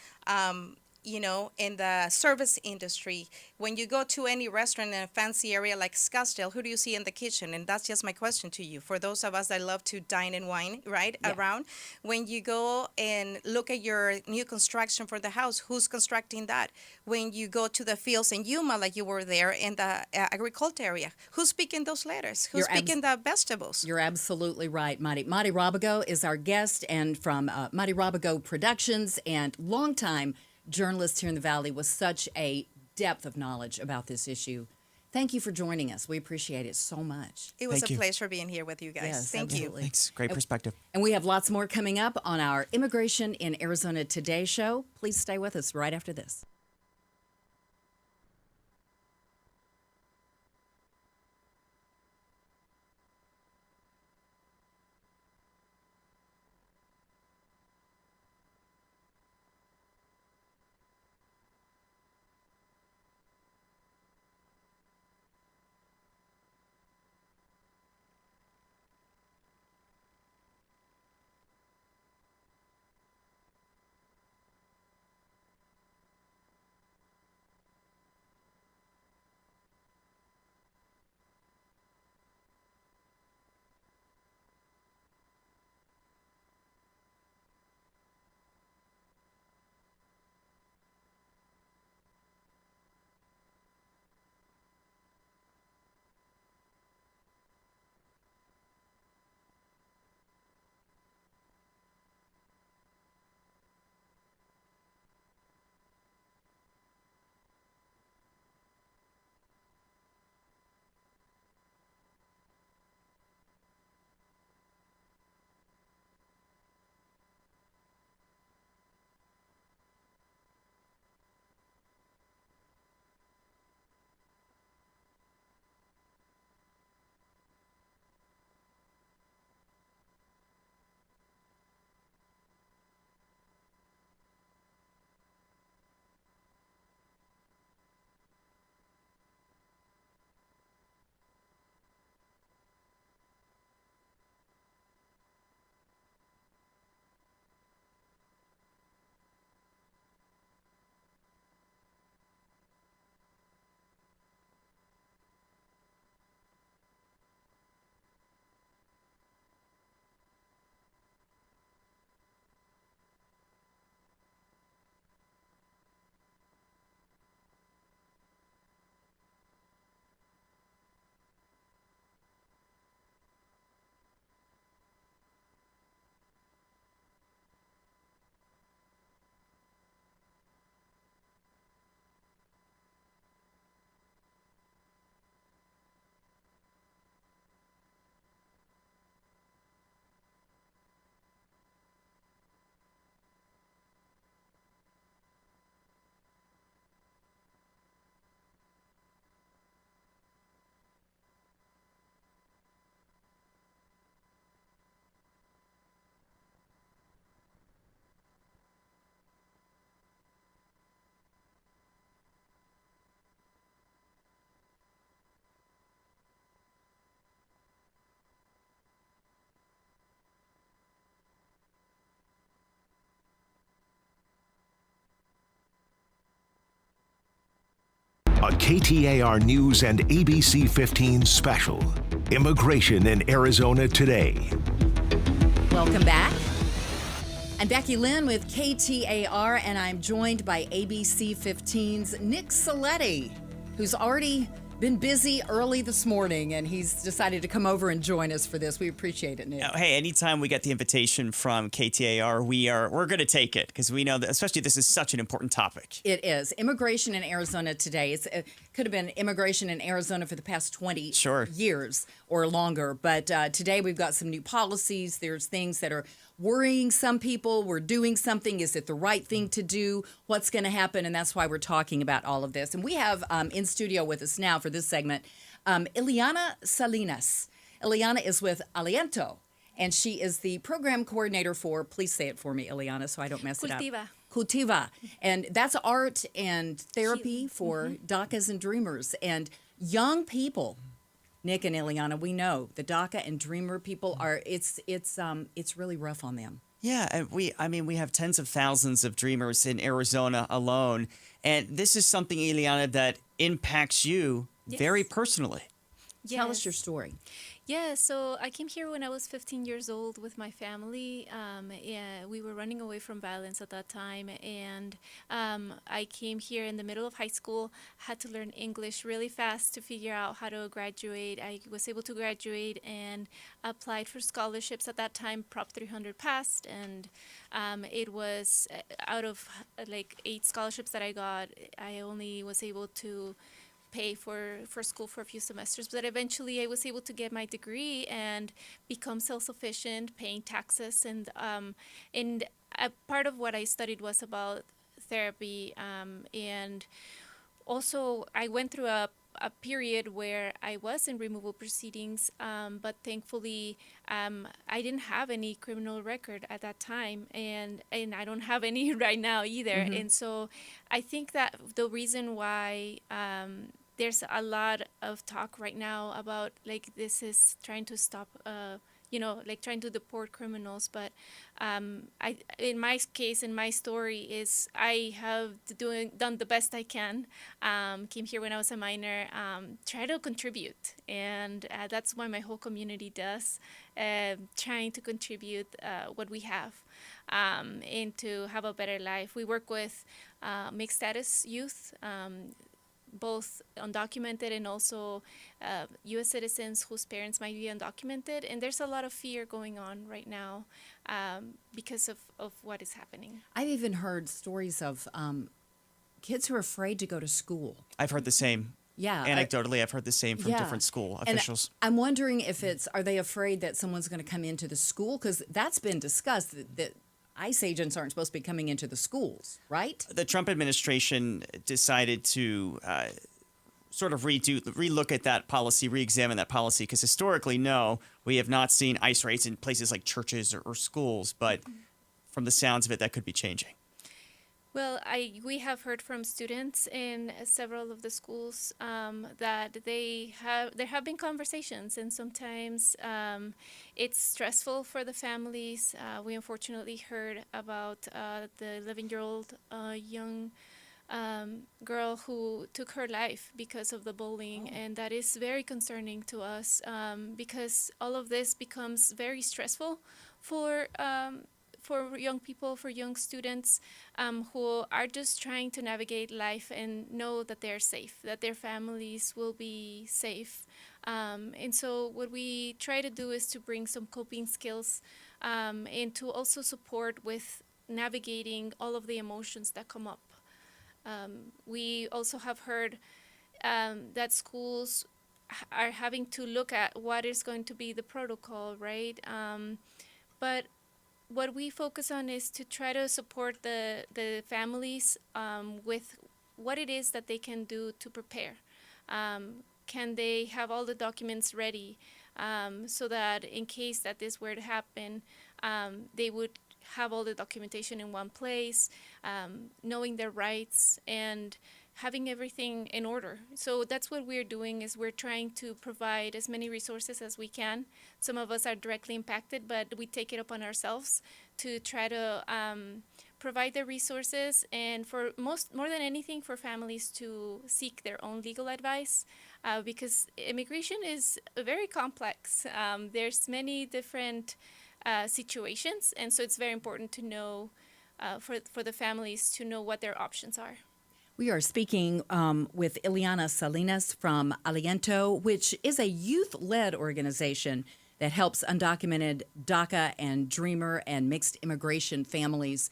In the service industry, when you go to any restaurant in a fancy area like Scottsdale, who do you see in the kitchen? And that's just my question to you. For those of us that love to dine and wine, right, around, when you go and look at your new construction for the house, who's constructing that? When you go to the fields in Yuma, like you were there in the agriculture area, who's picking those lettuce? Who's picking the vegetables? You're absolutely right, Mari. Mari Rabago is our guest, and from Mari Rabago Productions, and longtime journalist here in the Valley with such a depth of knowledge about this issue. Thank you for joining us. We appreciate it so much. It was a pleasure being here with you guys. Yes, Thank you. Thanks. Great perspective. And we have lots more coming up on our Immigration in Arizona Today show. Please stay with us right after this. A KTAR News and ABC15 special. Immigration in Arizona today. Welcome back. I'm Becky Lynn with KTAR, and I'm joined by ABC15's Nick Saletti, who's already been busy early this morning, and he's decided to come over and join us for this. We appreciate it, Nick. Hey, anytime we get the invitation from KTAR, we're going to take it because we know that, especially this is such an important topic. It is. Immigration in Arizona today. It could have been immigration in Arizona for the past 20 years or longer, but today we've got some new policies. There's things that are worrying some people. We're doing something. Is it the right thing to do? What's going to happen? And that's why we're talking about all of this. And we have in studio with us now for this segment, Ileana Salinas. Ileana is with Aliento, and she is the program coordinator for, please say it for me, Ileana, so I don't mess it up. Cultiva. And that's art and therapy for DACAs and Dreamers. And young people, Nick and Ileana, we know the DACA and Dreamer people are, it's really rough on them. Yeah, and we have tens of thousands of Dreamers in Arizona alone. And this is something, Ileana, that impacts you very personally. Tell us your story. Yeah, so I came here when I was 15 years old with my family. We were running away from violence at that time, and I came here in the middle of high school, had to learn English really fast to figure out how to graduate. I was able to graduate and applied for scholarships at that time. Prop 300 passed, and it was out of like 8 scholarships that I got, I only was able to pay for school for a few semesters, but eventually I was able to get my degree and become self-sufficient, paying taxes, and a part of what I studied was about therapy, and also I went through a period where I was in removal proceedings, but thankfully I didn't have any criminal record at that time, and I don't have any right now either. And so I think that the reason why there's a lot of talk right now about like this is trying to stop like trying to deport criminals, but in my case, in my story, is I have done the best I can. Came here when I was a minor, try to contribute, and that's what my whole community does, trying to contribute what we have, and to have a better life. We work with mixed status youth, both undocumented and also U.S. citizens whose parents might be undocumented. And there's a lot of fear going on right now because of what is happening. I've even heard stories of kids who are afraid to go to school. I've heard the same. Yeah. Anecdotally, I've heard the same from different school officials. And I'm wondering if are they afraid that someone's going to come into the school? Because that's been discussed, that ICE agents aren't supposed to be coming into the schools, right? The Trump administration decided to sort of relook at that policy, re-examine that policy, because historically, no, we have not seen ICE raids in places like churches or schools, but from the sounds of it, that could be changing. Well, we have heard from students in several of the schools that there have been conversations, and sometimes it's stressful for the families. We unfortunately heard about the 11-year-old young girl who took her life because of the bullying, and that is very concerning to us because all of this becomes very stressful for young people, for young students who are just trying to navigate life and know that they're safe, that their families will be safe. And so what we try to do is to bring some coping skills and to also support with navigating all of the emotions that come up. We also have heard that schools are having to look at what is going to be the protocol, right? But what we focus on is to try to support the families with what it is that they can do to prepare. Can they have all the documents ready so that in case that this were to happen, they would have all the documentation in one place, knowing their rights and having everything in order. So that's what we're doing, is we're trying to provide as many resources as we can. Some of us are directly impacted, but we take it upon ourselves to try to provide the resources, and for more than anything, for families to seek their own legal advice, because immigration is very complex. There's many different situations, and so it's very important to know for the families to know what their options are. We are speaking with Ileana Salinas from Aliento, which is a youth-led organization that helps undocumented DACA and Dreamer and mixed immigration families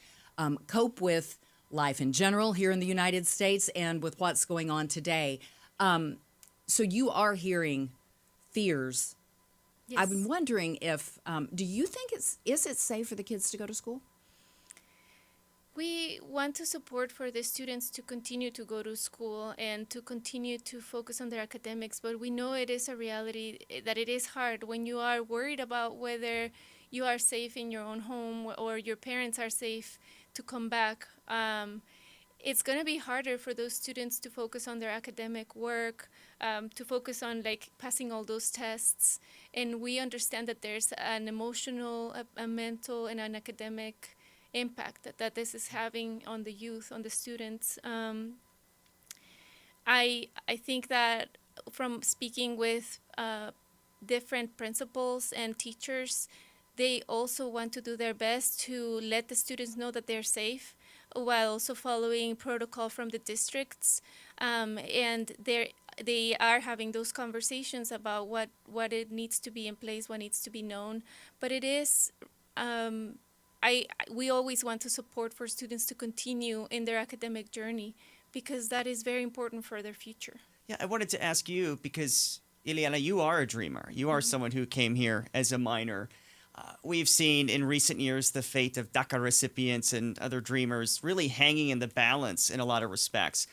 cope with life in general here in the United States and with what's going on today. So you are hearing fears. Yes. I've been wondering if, do you think is it safe for the kids to go to school? We want to support for the students to continue to go to school and to continue to focus on their academics, but we know it is a reality that it is hard when you are worried about whether you are safe in your own home or your parents are safe to come back. It's going to be harder for those students to focus on their academic work, to focus on like passing all those tests. And we understand that there's an emotional, a mental, and an academic impact that this is having on the youth, on the students. I think that from speaking with different principals and teachers, they also want to do their best to let the students know that they're safe while also following protocol from the districts. And they are having those conversations about what it needs to be in place, what needs to be known. But it is we always want to support for students to continue in their academic journey because that is very important for their future. Yeah, I wanted to ask you because, Ileana, you are a dreamer. You are someone who came here as a minor. We've seen in recent years the fate of DACA recipients and other dreamers really hanging in the balance in a lot of respects.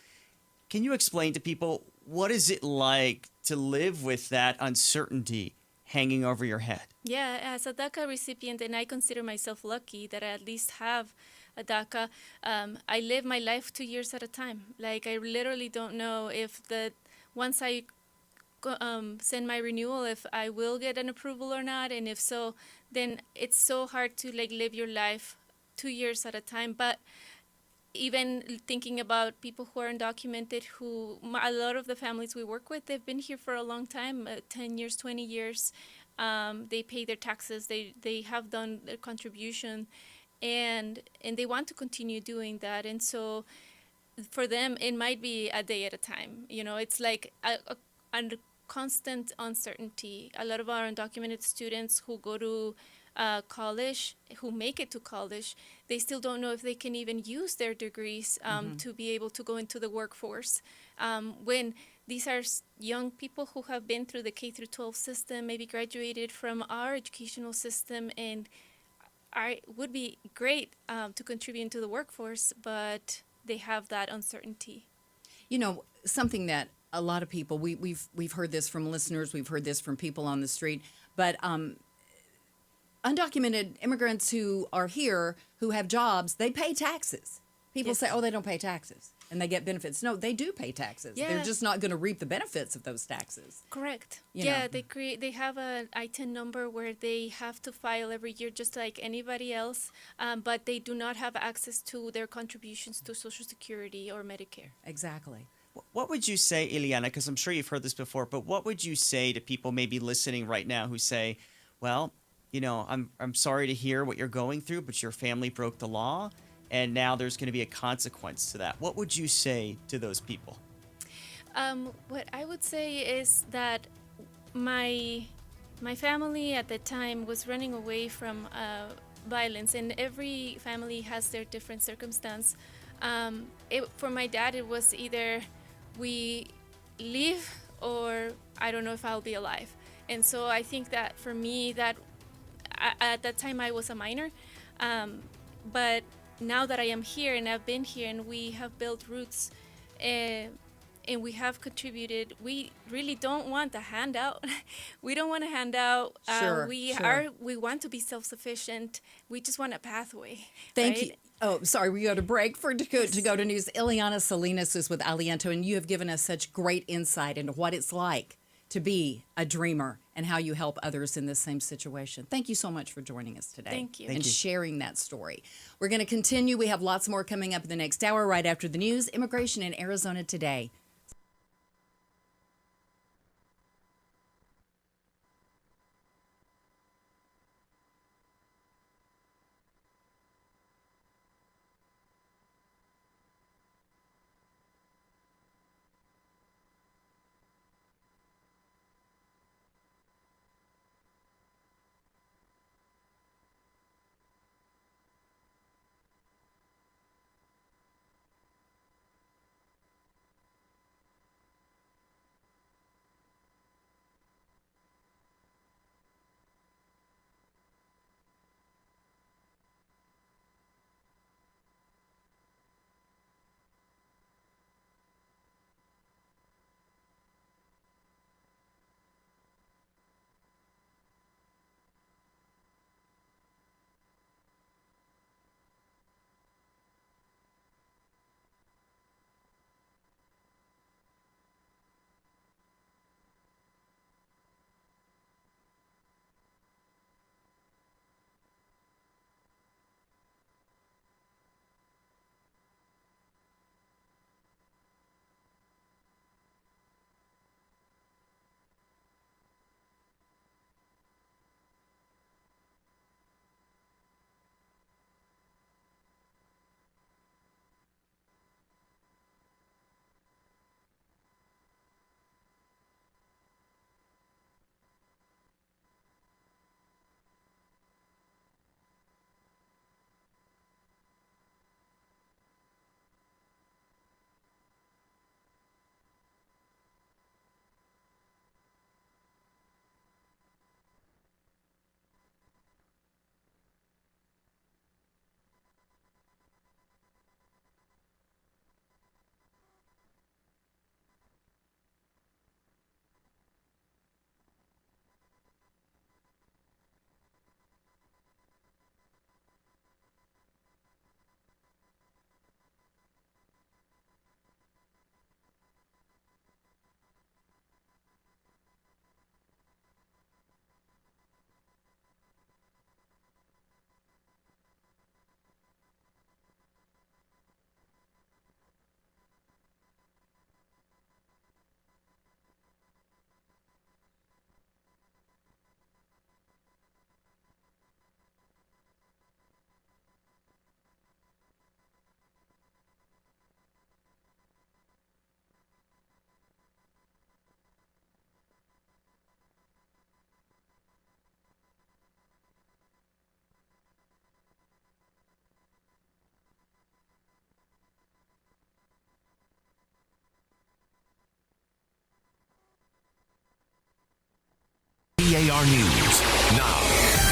Can you explain to people what is it like to live with that uncertainty hanging over your head? Yeah, as a DACA recipient, and I consider myself lucky that I at least have a DACA, I live my life 2 years at a time. Like, I literally don't know if once I send my renewal, if I will get an approval or not, and if so, then it's so hard to like live your life 2 years at a time. But even thinking about people who are undocumented, a lot of the families we work with, they've been here for a long time, 10 years, 20 years. They pay their taxes, they have done their contribution, and they want to continue doing that. And so for them, it might be a day at a time. You know, it's like a constant uncertainty. A lot of our undocumented students who go to college, who make it to college, they still don't know if they can even use their degrees to be able to go into the workforce. When these are young people who have been through the K-12 system, maybe graduated from our educational system, and would be great to contribute to the workforce, but they have that uncertainty. You know, something that a lot of people, we've heard this from listeners, we've heard this from people on the street, but undocumented immigrants who are here, who have jobs, they pay taxes. People say, oh, they don't pay taxes and they get benefits. No, they do pay taxes. Yeah. They're just not going to reap the benefits of those taxes. Correct. You yeah, know. they have an ITIN number where they have to file every year just like anybody else, but they do not have access to their contributions to Social Security or Medicare. Exactly. What would you say, Ileana, because I'm sure you've heard this before, but what would you say to people maybe listening right now who say, well, you know, I'm sorry to hear what you're going through, but your family broke the law, and now there's going to be a consequence to that. What would you say to those people? What I would say is that my family at the time was running away from violence, and every family has their different circumstance. For my dad, it was either we leave or I don't know if I'll be alive. And so I think that for me, that at that time I was a minor, but now that I am here and I've been here and we have built roots and we have contributed, we really don't want a handout. We don't want a handout. We want to be self-sufficient. We just want a pathway. Thank you. Oh, sorry, we got a break to go to news. Ileana Salinas is with Aliento, and you have given us such great insight into what it's like to be a dreamer and how you help others in the same situation. Thank you so much for joining us today. Thank you. And sharing that story. We're going to continue. We have lots more coming up in the next hour right after the news. Immigration in Arizona Today. KTAR News now.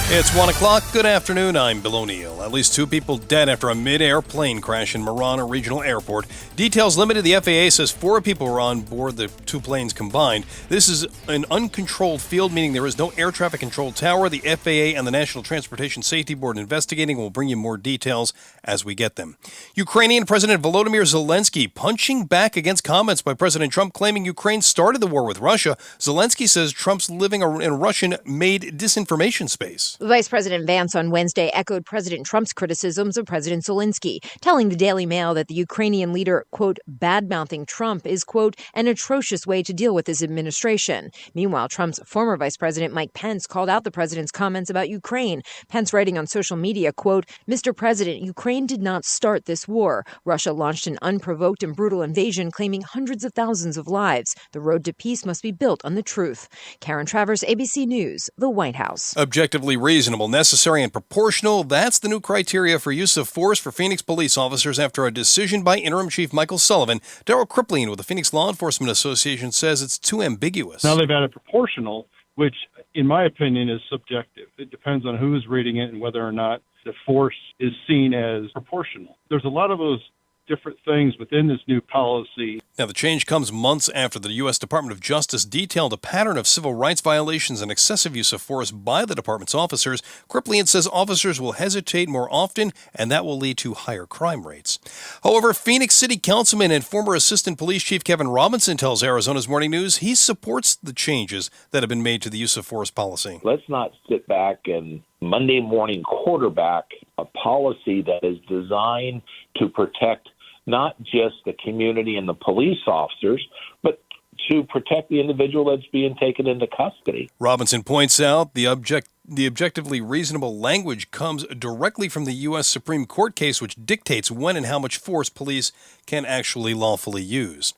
It's 1 o'clock. Good afternoon. I'm Bill O'Neill. At least 2 people dead after a mid-air plane crash in Marana Regional Airport. Details limited. The FAA says 4 people were on board the 2 planes combined. This is an uncontrolled field, meaning there is no air traffic control tower. The FAA and the National Transportation Safety Board investigating. We'll bring you more details as we get them. Ukrainian President Volodymyr Zelensky punching back against comments by President Trump claiming Ukraine started the war with Russia. Zelensky says Trump's living in a Russian-made disinformation space. Vice President Vance on Wednesday echoed President Trump's criticisms of President Zelensky, telling the Daily Mail that the Ukrainian leader, quote, bad-mouthing Trump is, quote, an atrocious way to deal with his administration. Meanwhile, Trump's former Vice President Mike Pence called out the president's comments about Ukraine. Pence writing on social media, quote, Mr. President, Ukraine did not start this war. Russia launched an unprovoked and brutal invasion, claiming hundreds of thousands of lives. The road to peace must be built on the truth. Karen Travers, ABC News, the White House. Objectively reasonable, necessary, and proportional. That's the new criteria for use of force for Phoenix police officers after a decision by Interim Chief Michael Sullivan. Darryl Kripling with the Phoenix Law Enforcement Association says it's too ambiguous. Now they've added proportional, which in my opinion is subjective. It depends on who's reading it and whether or not the force is seen as proportional. There's a lot of those different things within this new policy. Now, the change comes months after the U.S. Department of Justice detailed a pattern of civil rights violations and excessive use of force by the department's officers. Kriplian says officers will hesitate more often, and that will lead to higher crime rates. However, Phoenix City Councilman and former Assistant Police Chief Kevin Robinson tells Arizona's Morning News he supports the changes that have been made to the use of force policy. Let's not sit back and Monday morning quarterback a policy that is designed to protect not just the community and the police officers, but to protect the individual that's being taken into custody. Robinson points out the objectively reasonable language comes directly from the U.S. Supreme Court case, which dictates when and how much force police can actually lawfully use.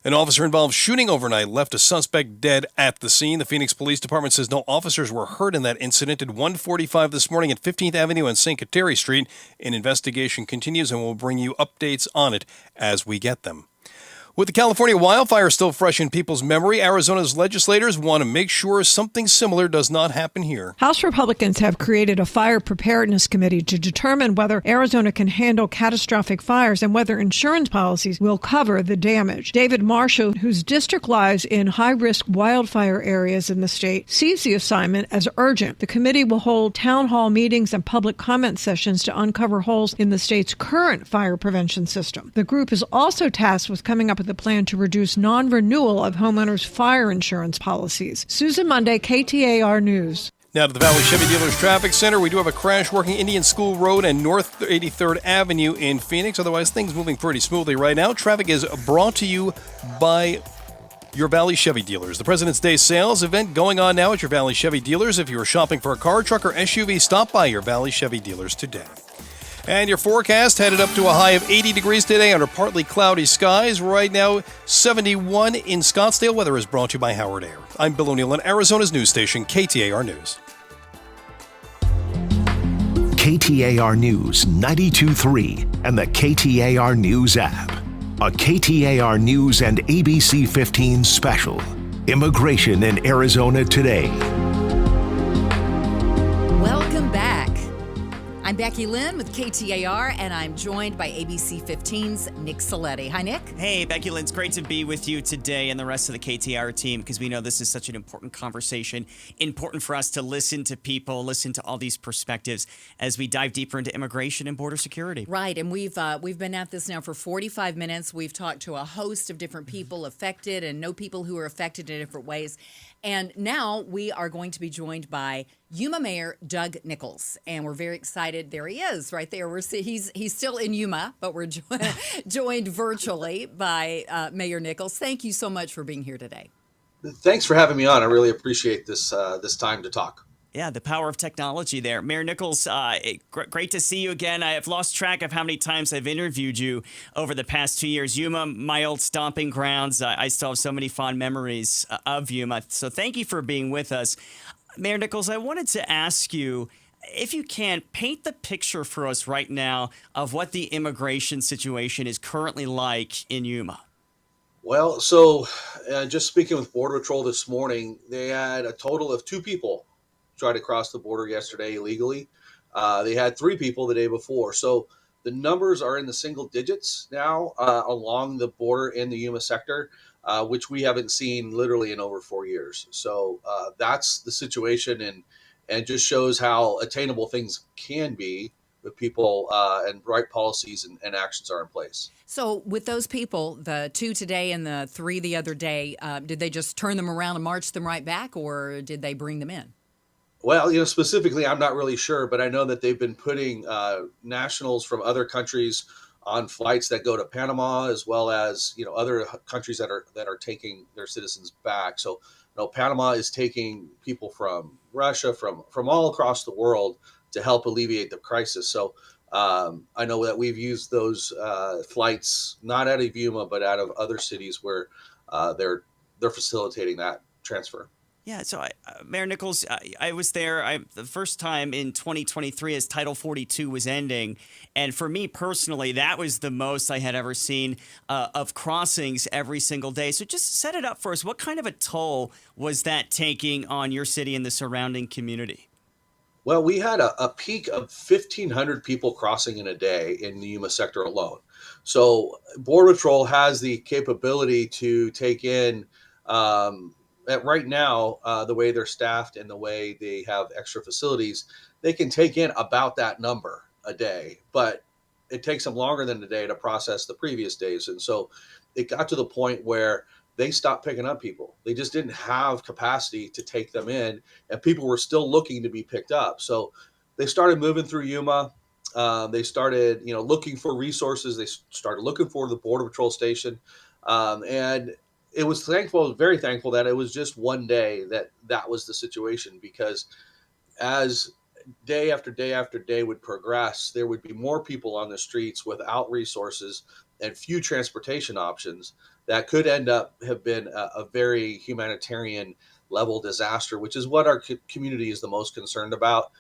An officer-involved shooting overnight left a suspect dead at the scene. The Phoenix Police Department says no officers were hurt in that incident at 1:45 this morning at 15th Avenue and St. Kateri Street. An investigation continues, and we'll bring you updates on it as we get them. With the California wildfire still fresh in people's memory, Arizona's legislators want to make sure something similar does not happen here. House Republicans have created a fire preparedness committee to determine whether Arizona can handle catastrophic fires and whether insurance policies will cover the damage. David Marshall, whose district lies in high-risk wildfire areas in the state, sees the assignment as urgent. The committee will hold town hall meetings and public comment sessions to uncover holes in the state's current fire prevention system. The group is also tasked with coming up with a plan to reduce non-renewal of homeowners' fire insurance policies. Susan Monday, KTAR News. Now to the Valley Chevy Dealers Traffic Center. We do have a crash working Indian School Road and North 83rd Avenue in Phoenix. Otherwise, things moving pretty smoothly right now. Traffic is brought to you by your Valley Chevy Dealers. The President's Day sales event going on now at your Valley Chevy Dealers. If you are shopping for a car, truck, or SUV, stop by your Valley Chevy Dealers today. And your forecast headed up to a high of 80 degrees today under partly cloudy skies. Right now, 71 in Scottsdale. Weather is brought to you by Howard Air. I'm Bill O'Neill on Arizona's news station, KTAR News. KTAR News 92.3 and the KTAR News app. A KTAR News and ABC15 special. Immigration in Arizona today. Welcome back. I'm Becky Lynn with KTAR, and I'm joined by ABC15's Nick Saletti. Hi, Nick. Hey, Becky Lynn. It's great to be with you today and the rest of the KTAR team because we know this is such an important conversation, important for us to listen to people, listen to all these perspectives as we dive deeper into immigration and border security. Right, and we've been at this now for 45 minutes. We've talked to a host of different people affected and know people who are affected in different ways. And now we are going to be joined by Yuma Mayor Doug Nichols, and we're very excited. There he is, right there. He's still in Yuma, but we're joined virtually by Mayor Nichols. Thank you so much for being here today. Thanks for having me on. I really appreciate this time to talk. Yeah, the power of technology there. Mayor Nichols, great to see you again. I have lost track of how many times I've interviewed you over the past 2 years. Yuma, my old stomping grounds. I still have so many fond memories of Yuma. So thank you for being with us. Mayor Nichols, I wanted to ask you, if you can, paint the picture for us right now of what the immigration situation is currently like in Yuma. Well, so just speaking with Border Patrol this morning, they had a total of 2 people try to cross the border yesterday illegally. They had 3 people the day before. So the numbers are in the single digits now along the border in the Yuma sector, which we haven't seen literally in over 4 years. So that's the situation and just shows how attainable things can be with people and right policies and actions are in place. So with those people, the 2 today and the 3 the other day, did they just turn them around and march them right back, or did they bring them in? Well, specifically, I'm not really sure, but I know that they've been putting nationals from other countries on flights that go to Panama, as well as other countries that are taking their citizens back. So, Panama is taking people from Russia, from all across the world to help alleviate the crisis. So, I know that we've used those flights not out of Yuma, but out of other cities where they're facilitating that transfer. Yeah, so Mayor Nichols, I was there the first time in 2023 as Title 42 was ending. And for me personally, that was the most I had ever seen of crossings every single day. So just set it up for us. What kind of a toll was that taking on your city and the surrounding community? Well, we had a peak of 1,500 people crossing in a day in the Yuma sector alone. So Border Patrol has the capability to take in, right now, the way they're staffed and the way they have extra facilities, they can take in about that number a day. But it takes them longer than a day to process the previous days. And so it got to the point where they stopped picking up people. They just didn't have capacity to take them in, and people were still looking to be picked up. So they started moving through Yuma. They started, looking for resources. They started looking for the Border Patrol station, and it was very thankful that it was just one day that was the situation, because as day after day after day would progress, there would be more people on the streets without resources and few transportation options that could end up have been a very humanitarian level disaster, which is what our community is the most concerned about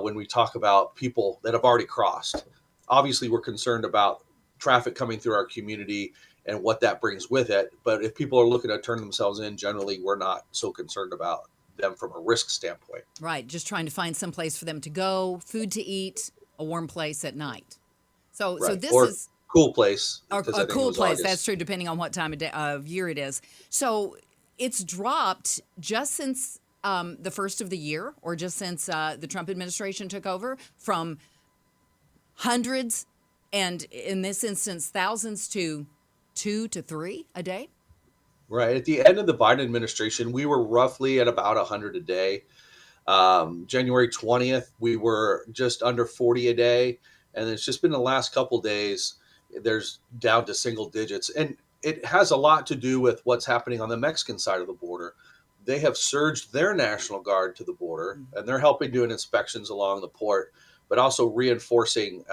when we talk about people that have already crossed. Obviously, we're concerned about traffic coming through our community and what that brings with it. But if people are looking to turn themselves in, generally, we're not so concerned about them from a risk standpoint. Right. Just trying to find some place for them to go, food to eat, a warm place at night. So this is cool place. A cool place. August. That's true, depending on what time of year it is. So it's dropped just since the first of the year, or just since the Trump administration took over, from hundreds, and in this instance, thousands, to 2 to 3 a day. Right. At the end of the Biden administration, we were roughly at about 100 a day. January 20th, we were just under 40 a day. And it's just been the last couple days, there's down to single digits. And it has a lot to do with what's happening on the Mexican side of the border. They have surged their National Guard to the border, and they're helping doing inspections along the port, but also reinforcing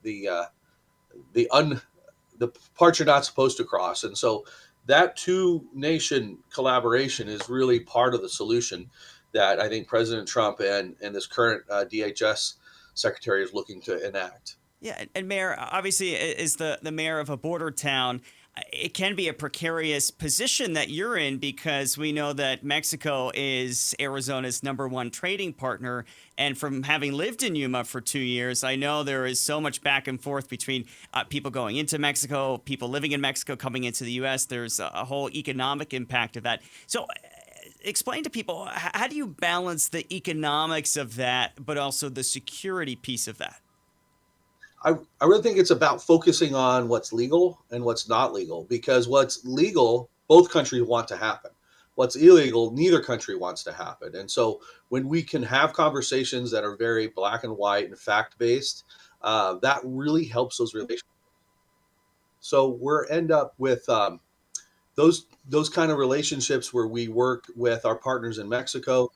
the parts you're not supposed to cross. And so that two-nation collaboration is really part of the solution that I think President Trump and this current DHS secretary is looking to enact. Yeah, and Mayor, obviously, is the mayor of a border town, it can be a precarious position that you're in, because we know that Mexico is Arizona's #1 trading partner. And from having lived in Yuma for 2 years, I know there is so much back and forth between people going into Mexico, people living in Mexico coming into the U.S. There's a whole economic impact of that. So explain to people, how do you balance the economics of that, but also the security piece of that? I really think it's about focusing on what's legal and what's not legal, because what's legal, both countries want to happen. What's illegal, neither country wants to happen. And so when we can have conversations that are very black and white and fact-based, that really helps those relationships. So we're end up with those kind of relationships where we work with our partners in Mexico.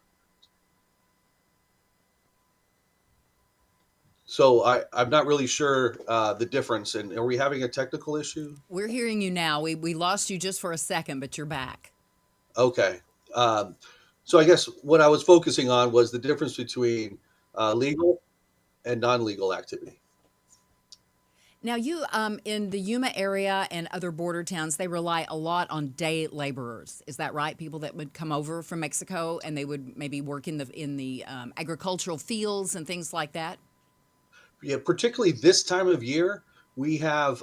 So I'm not really sure the difference. And are we having a technical issue? We're hearing you now. We lost you just for a second, but you're back. Okay. So I guess what I was focusing on was the difference between legal and non-legal activity. Now, you in the Yuma area and other border towns, they rely a lot on day laborers. Is that right? People that would come over from Mexico and they would maybe work in the agricultural fields and things like that. Yeah, particularly this time of year, we have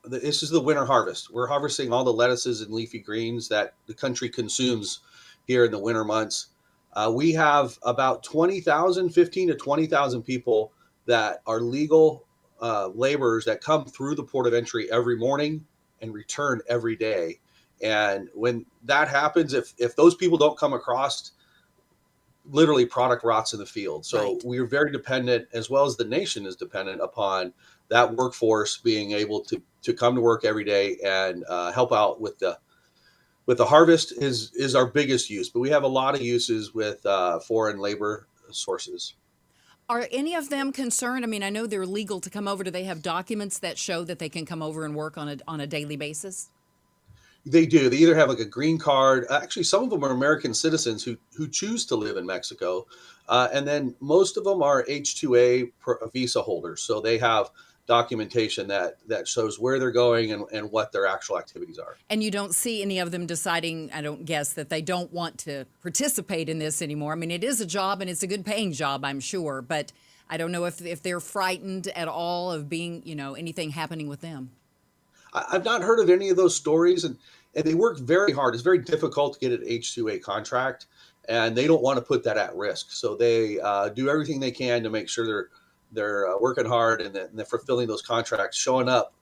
this is the winter harvest. We're harvesting all the lettuces and leafy greens that the country consumes here in the winter months. We have about 15 to 20,000 people that are legal laborers that come through the port of entry every morning and return every day. And when that happens, if those people don't come across, literally product rots in the field. So Right. we're very dependent, as well as the nation is dependent upon that workforce being able to come to work every day and help out with the harvest is our biggest use. But we have a lot of uses with foreign labor sources. Are any of them concerned? I mean, I know they're legal to come over. Do they have documents that show that they can come over and work on a daily basis? They do. They either have like a green card. Actually, some of them are American citizens who choose to live in Mexico. And then most of them are H-2A visa holders. So they have documentation that shows where they're going and what their actual activities are. And you don't see any of them deciding, I don't guess, that they don't want to participate in this anymore. I mean, it is a job and it's a good paying job, I'm sure, but I don't know if they're frightened at all of being, anything happening with them. I've not heard of any of those stories, and they work very hard. It's very difficult to get an H-2A contract, and they don't want to put that at risk. So they do everything they can to make sure they're working hard and they're fulfilling those contracts. Showing up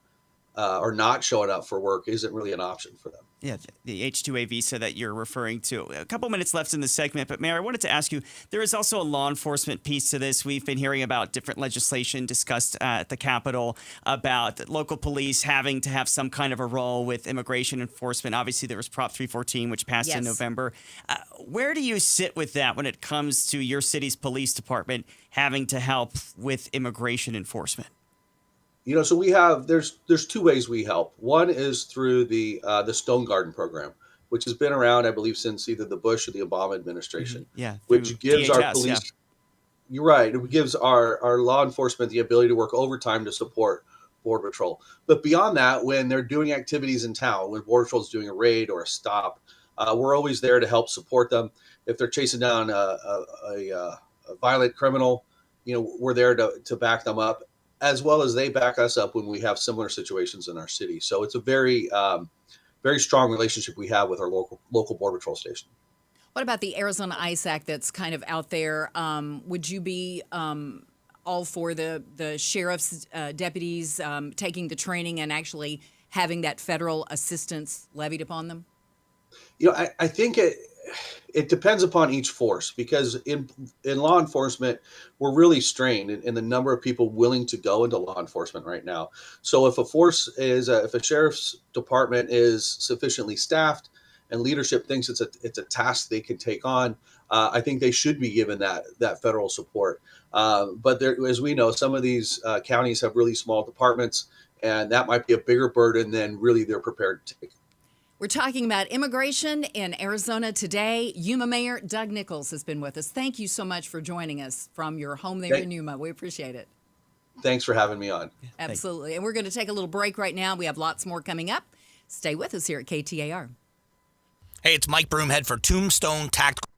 or not showing up for work isn't really an option for them. Yeah, the H-2A visa that you're referring to. A couple minutes left in the segment, but Mayor, I wanted to ask you, there is also a law enforcement piece to this. We've been hearing about different legislation discussed at the Capitol about local police having to have some kind of a role with immigration enforcement. Obviously, there was Prop 314, which passed in November. Where do you sit with that when it comes to your city's police department having to help with immigration enforcement? So we have there's two ways we help. One is through the Stone Garden program, which has been around, I believe, since either the Bush or the Obama administration. Mm-hmm. Yeah, which gives DHS, our police. Yeah. You're right. It gives our law enforcement the ability to work overtime to support Border Patrol. But beyond that, when they're doing activities in town, when Border Patrol is doing a raid or a stop, we're always there to help support them. If they're chasing down a violent criminal, we're there to back them up, as well as they back us up when we have similar situations in our city. So it's a very, very strong relationship we have with our local Border Patrol station. What about the Arizona ICE Act that's kind of out there? Would you be all for the sheriff's deputies taking the training and actually having that federal assistance levied upon them? I think it depends upon each force, because in law enforcement, we're really strained in the number of people willing to go into law enforcement right now. So if if a sheriff's department is sufficiently staffed and leadership thinks it's a task they can take on, I think they should be given that federal support. But as we know, some of these counties have really small departments, and that might be a bigger burden than really they're prepared to take. We're talking about immigration in Arizona today. Yuma Mayor Doug Nichols has been with us. Thank you so much for joining us from your home there in Yuma. We appreciate it. Thanks for having me on. Absolutely. And we're going to take a little break right now. We have lots more coming up. Stay with us here at KTAR. Hey, it's Mike Broomhead for Tombstone Tactical.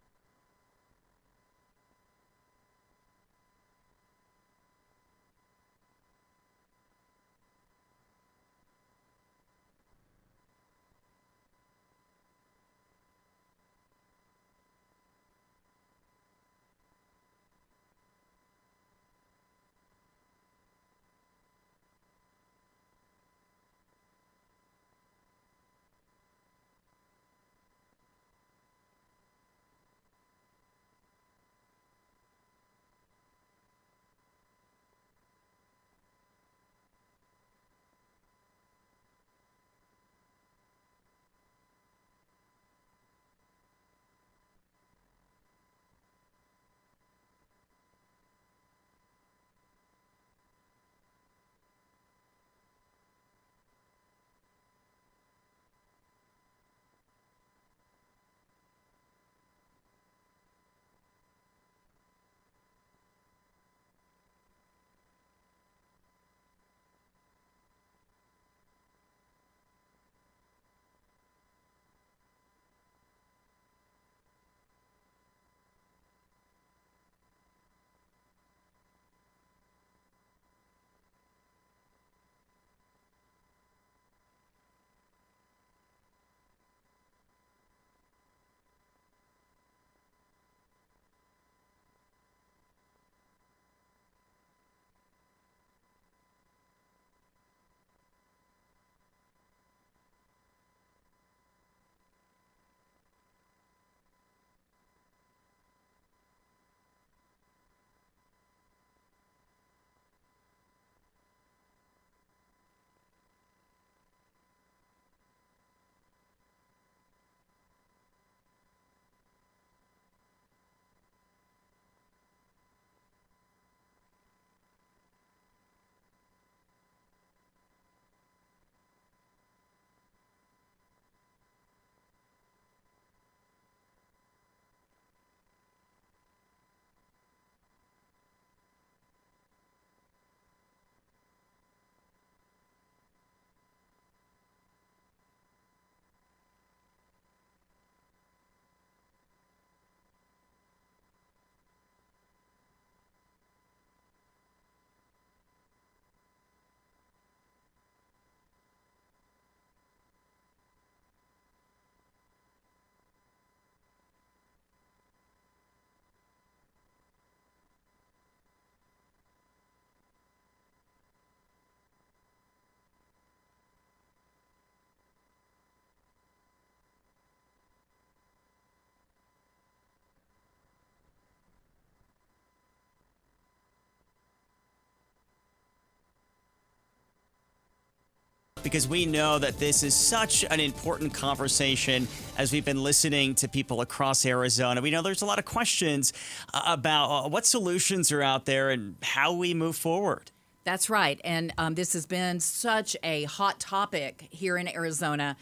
because we know that this is such an important conversation as we've been listening to people across Arizona. We know there's a lot of questions about what solutions are out there and how we move forward. That's right. And this has been such a hot topic here in Arizona.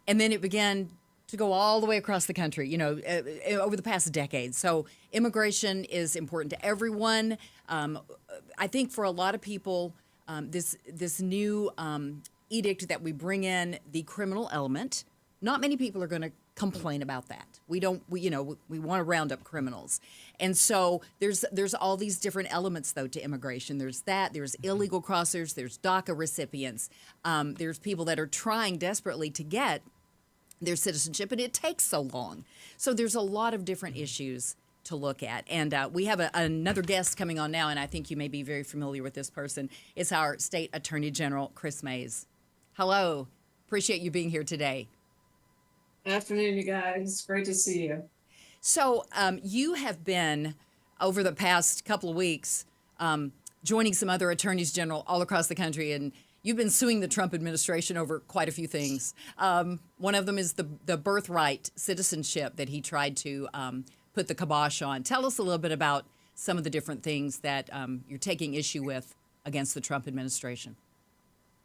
And then it began to go all the way across the country, over the past decade. So immigration is important to everyone. I think for a lot of people, this new edict that we bring in the criminal element, not many people are going to complain about that. We want to round up criminals. And so there's all these different elements, though, to immigration. There's illegal crossers, there's DACA recipients, there's people that are trying desperately to get their citizenship, and it takes so long. So there's a lot of different issues to look at. And we have another guest coming on now, and I think you may be very familiar with this person. It's our State Attorney General, Chris Mays. Hello. Appreciate you being here today. Afternoon, you guys. Great to see you. So you have been, over the past couple of weeks, joining some other attorneys general all across the country, and you've been suing the Trump administration over quite a few things. One of them is the birthright citizenship that he tried to put the kibosh on. Tell us a little bit about some of the different things that you're taking issue with against the Trump administration.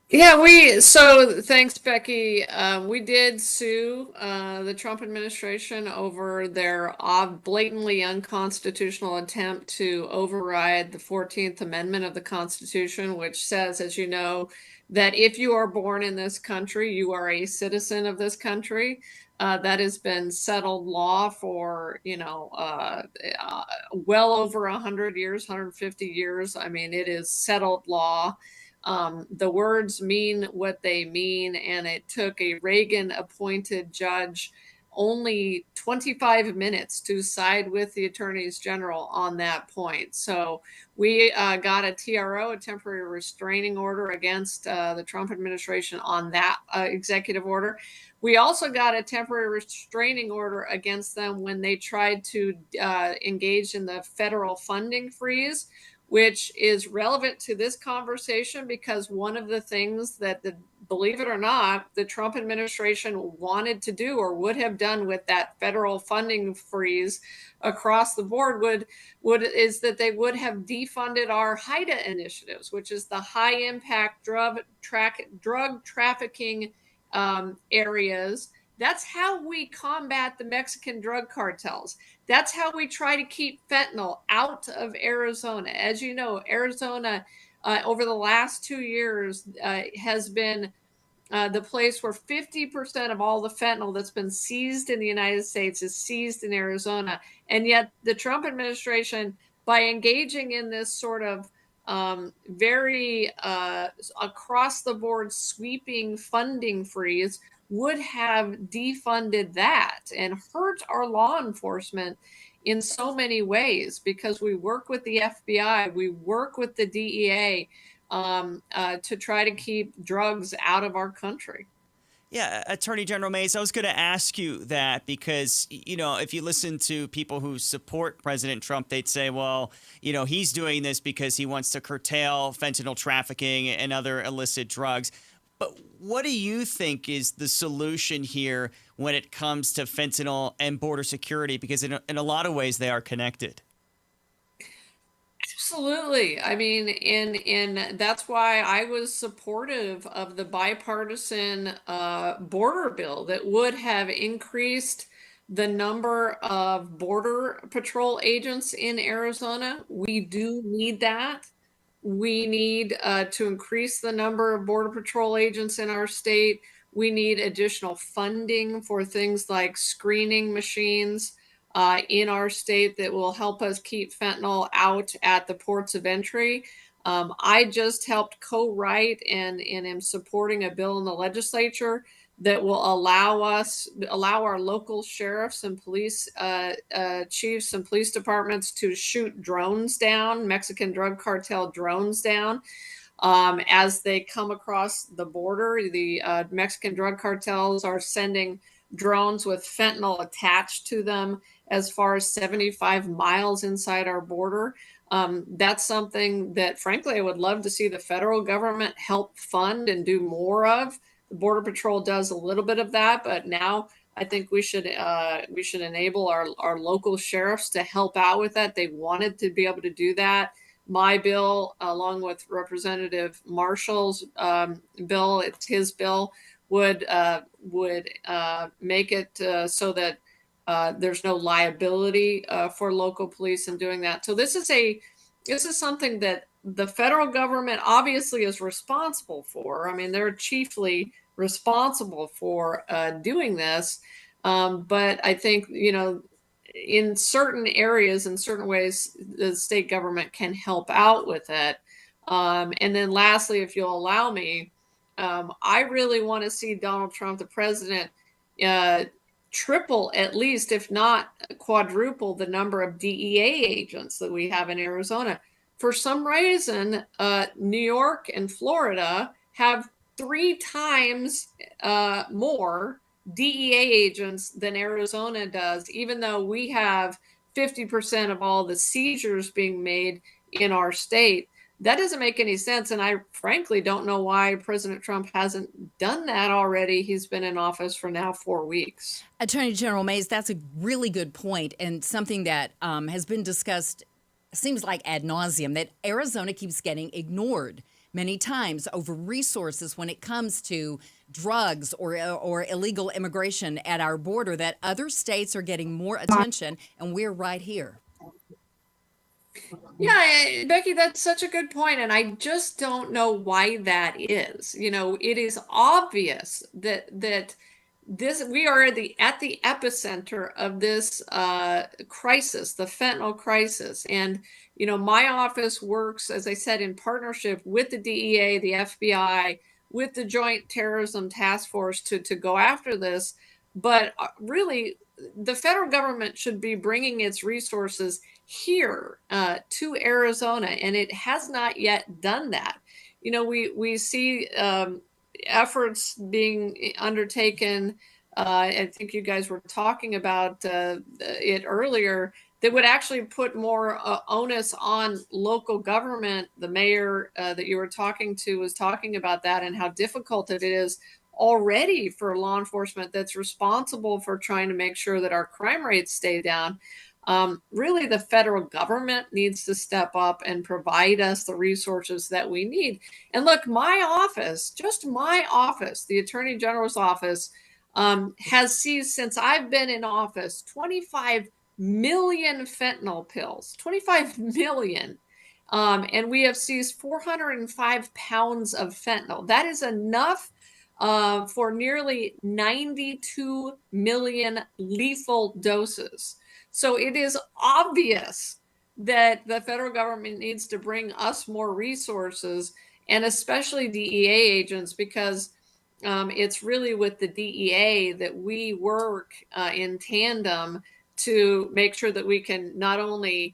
Yeah, so thanks, Becky. We did sue the Trump administration over their blatantly unconstitutional attempt to override the 14th Amendment of the Constitution, which says, as you know, that if you are born in this country, you are a citizen of this country. That has been settled law for, well over 100 years, 150 years. I mean, it is settled law. The words mean what they mean, and it took a Reagan-appointed judge only 25 minutes to side with the attorneys general on that point. So we got a TRO, a temporary restraining order against the Trump administration on that executive order. We also got a temporary restraining order against them when they tried to engage in the federal funding freeze, which is relevant to this conversation because one of the things that, believe it or not, the Trump administration wanted to do or would have done with that federal funding freeze across the board is that they would have defunded our HIDTA initiatives, which is the high impact drug trafficking areas. That's how we combat the Mexican drug cartels. That's how we try to keep fentanyl out of Arizona. As you know, Arizona over the last 2 years has been the place where 50% of all the fentanyl that's been seized in the United States is seized in Arizona. And yet the Trump administration, by engaging in this sort of very across the board sweeping funding freeze, would have defunded that and hurt our law enforcement in so many ways because we work with the FBI, we work with the DEA to try to keep drugs out of our country. Yeah, Attorney General Mays, I was going to ask you that because, if you listen to people who support President Trump, they'd say, well, he's doing this because he wants to curtail fentanyl trafficking and other illicit drugs. But what do you think is the solution here when it comes to fentanyl and border security? Because in a lot of ways, they are connected. Absolutely. I mean, and that's why I was supportive of the bipartisan border bill that would have increased the number of border patrol agents in Arizona. We do need that. We need to increase the number of Border Patrol agents in our state. We need additional funding for things like screening machines in our state that will help us keep fentanyl out at the ports of entry. I just helped co-write and am supporting a bill in the legislature that will allow our local sheriffs and police chiefs and police departments to shoot drones down, Mexican drug cartel drones down, as they come across the border. The Mexican drug cartels are sending drones with fentanyl attached to them as far as 75 miles inside our border. That's something that, frankly, I would love to see the federal government help fund and do more of. Border Patrol does a little bit of that, but now I think we should enable our local sheriffs to help out with that. They wanted to be able to do that. My bill, along with Representative Marshall's bill, it's his bill, would make it so that there's no liability for local police in doing that. So this is something that the federal government obviously is responsible for. I mean, they're chiefly responsible for doing this. But I think, in certain areas, in certain ways, the state government can help out with it. And then lastly, if you'll allow me, I really want to see Donald Trump, the president, triple, at least, if not quadruple, the number of DEA agents that we have in Arizona. For some reason, New York and Florida have 3 times more DEA agents than Arizona does, even though we have 50% of all the seizures being made in our state. That doesn't make any sense. And I frankly don't know why President Trump hasn't done that already. He's been in office for now 4 weeks. Attorney General Mays, that's a really good point, and something that has been discussed, seems like ad nauseum, that Arizona keeps getting ignored many times over resources when it comes to drugs or illegal immigration at our border, that other states are getting more attention, and we're right here. Yeah, Becky, that's such a good point. And I just don't know why that is. It is obvious that this, we are at the epicenter of this crisis, the fentanyl crisis. And, my office works, as I said, in partnership with the DEA, the FBI, with the Joint Terrorism Task Force to go after this. But really, the federal government should be bringing its resources here to Arizona, and it has not yet done that. We see efforts being undertaken. I think you guys were talking about it earlier, that would actually put more onus on local government. The mayor that you were talking to was talking about that and how difficult it is already for law enforcement that's responsible for trying to make sure that our crime rates stay down. Really, the federal government needs to step up and provide us the resources that we need. And look, my office, just my office, the Attorney General's office, has seized, since I've been in office, 25 million fentanyl pills, 25 million. And we have seized 405 pounds of fentanyl. That is enough for nearly 92 million lethal doses. So it is obvious that the federal government needs to bring us more resources, and especially DEA agents, because it's really with the DEA that we work in tandem to make sure that we can not only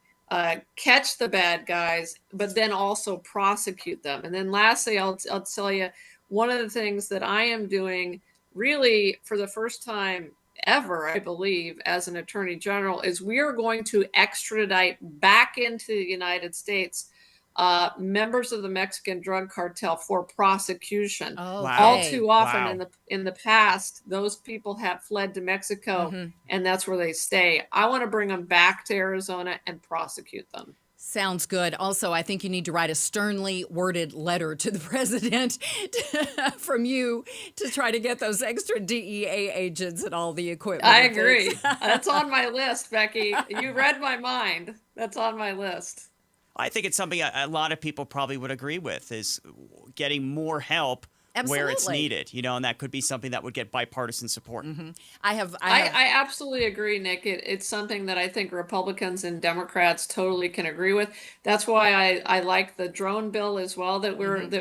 catch the bad guys, but then also prosecute them. And then lastly, I'll tell you, one of the things that I am doing really for the first time ever, I believe, as an attorney general, is we are going to extradite back into the United States members of the Mexican drug cartel for prosecution. Oh, wow. All too often in the past, those people have fled to Mexico, and that's where they stay. I want to bring them back to Arizona and prosecute them. Sounds good. Also, I think you need to write a sternly worded letter to the president from you to try to get those extra DEA agents and all the equipment. I agree. That's on my list, Becky. You read my mind. That's on my list. I think it's something a lot of people probably would agree with, is getting more help where it's needed, and that could be something that would get bipartisan support. I absolutely agree, Nick. It's something that I think Republicans and Democrats totally can agree with. That's why I like the drone bill as well that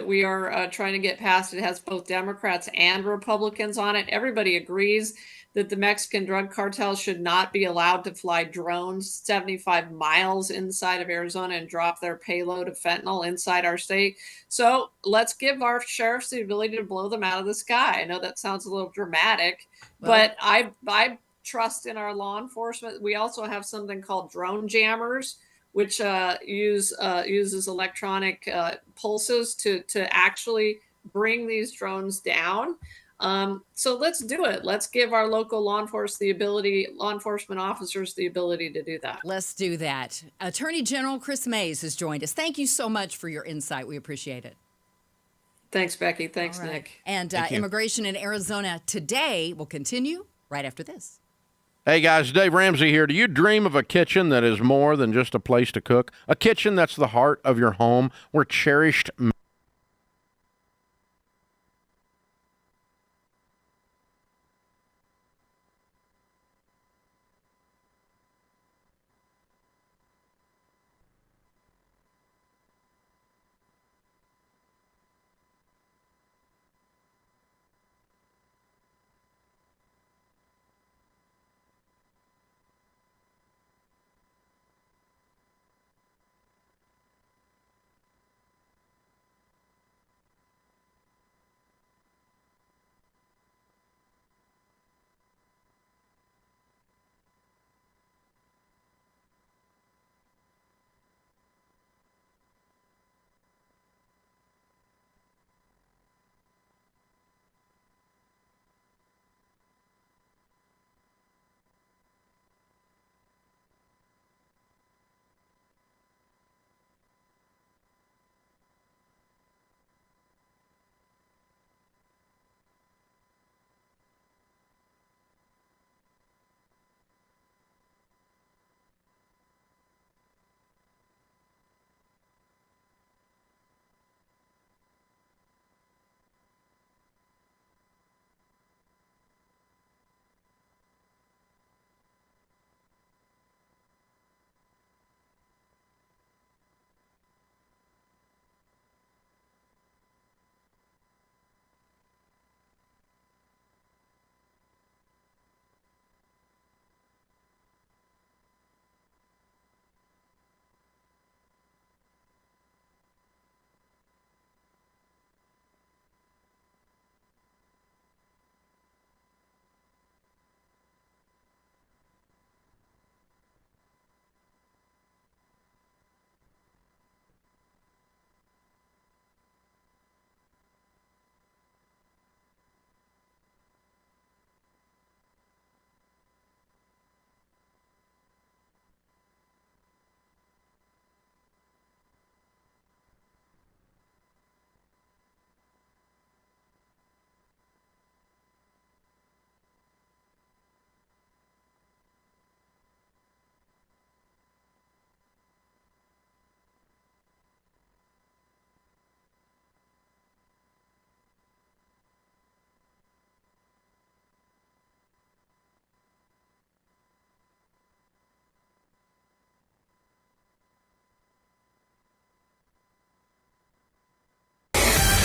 we are trying to get passed. It has both Democrats and Republicans on it. Everybody agrees that the Mexican drug cartel should not be allowed to fly drones 75 miles inside of Arizona and drop their payload of fentanyl inside our state. So let's give our sheriffs the ability to blow them out of the sky. I know that sounds a little dramatic, but I trust in our law enforcement. We also have something called drone jammers, which uses electronic pulses to actually bring these drones down. So let's do it. Let's give our local law enforcement officers the ability to do that. Let's do that. Attorney General Chris Mays has joined us. Thank you so much for your insight. We appreciate it. Thanks, Becky. Thanks, right. Nick. And immigration in Arizona today will continue right after this. Hey guys, Dave Ramsey here. Do you dream of a kitchen that is more than just a place to cook? A kitchen that's the heart of your home, where cherished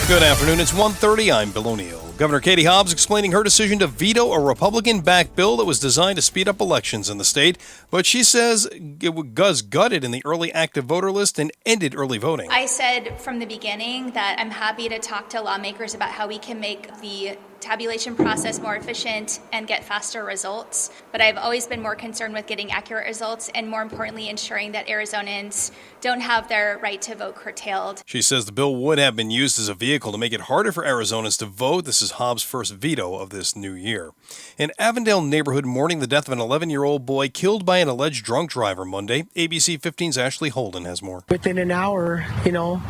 Good afternoon. It's 1:30. I'm Bill O'Neill. Governor Katie Hobbs explaining her decision to veto a Republican-backed bill that was designed to speed up elections in the state, but she says it was gutted in the early active voter list and ended early voting. I said from the beginning that I'm happy to talk to lawmakers about how we can make the tabulation process more efficient and get faster results, but I've always been more concerned with getting accurate results and, more importantly, ensuring that Arizonans don't have their right to vote curtailed. She says the bill would have been used as a vehicle to make it harder for Arizonans to vote. This is Hobbs' first veto of this new year. An Avondale neighborhood mourning the death of an 11-year-old boy killed by an alleged drunk driver Monday. ABC 15's Ashley Holden has more. Within an hour,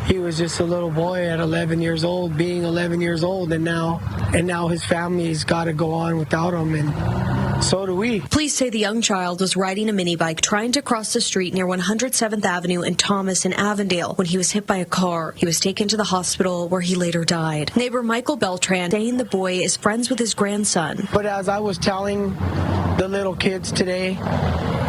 he was just a little boy at 11 years old, being 11 years old, and now his family's got to go on without him, and so do we. Police say the young child was riding a mini bike trying to cross the street near 107th Avenue and Thomas in Avondale when he was hit by a car. He was taken to the hospital where he later died. Neighbor Michael Beltran saying the boy is friends with his grandson. But as I was telling the little kids today,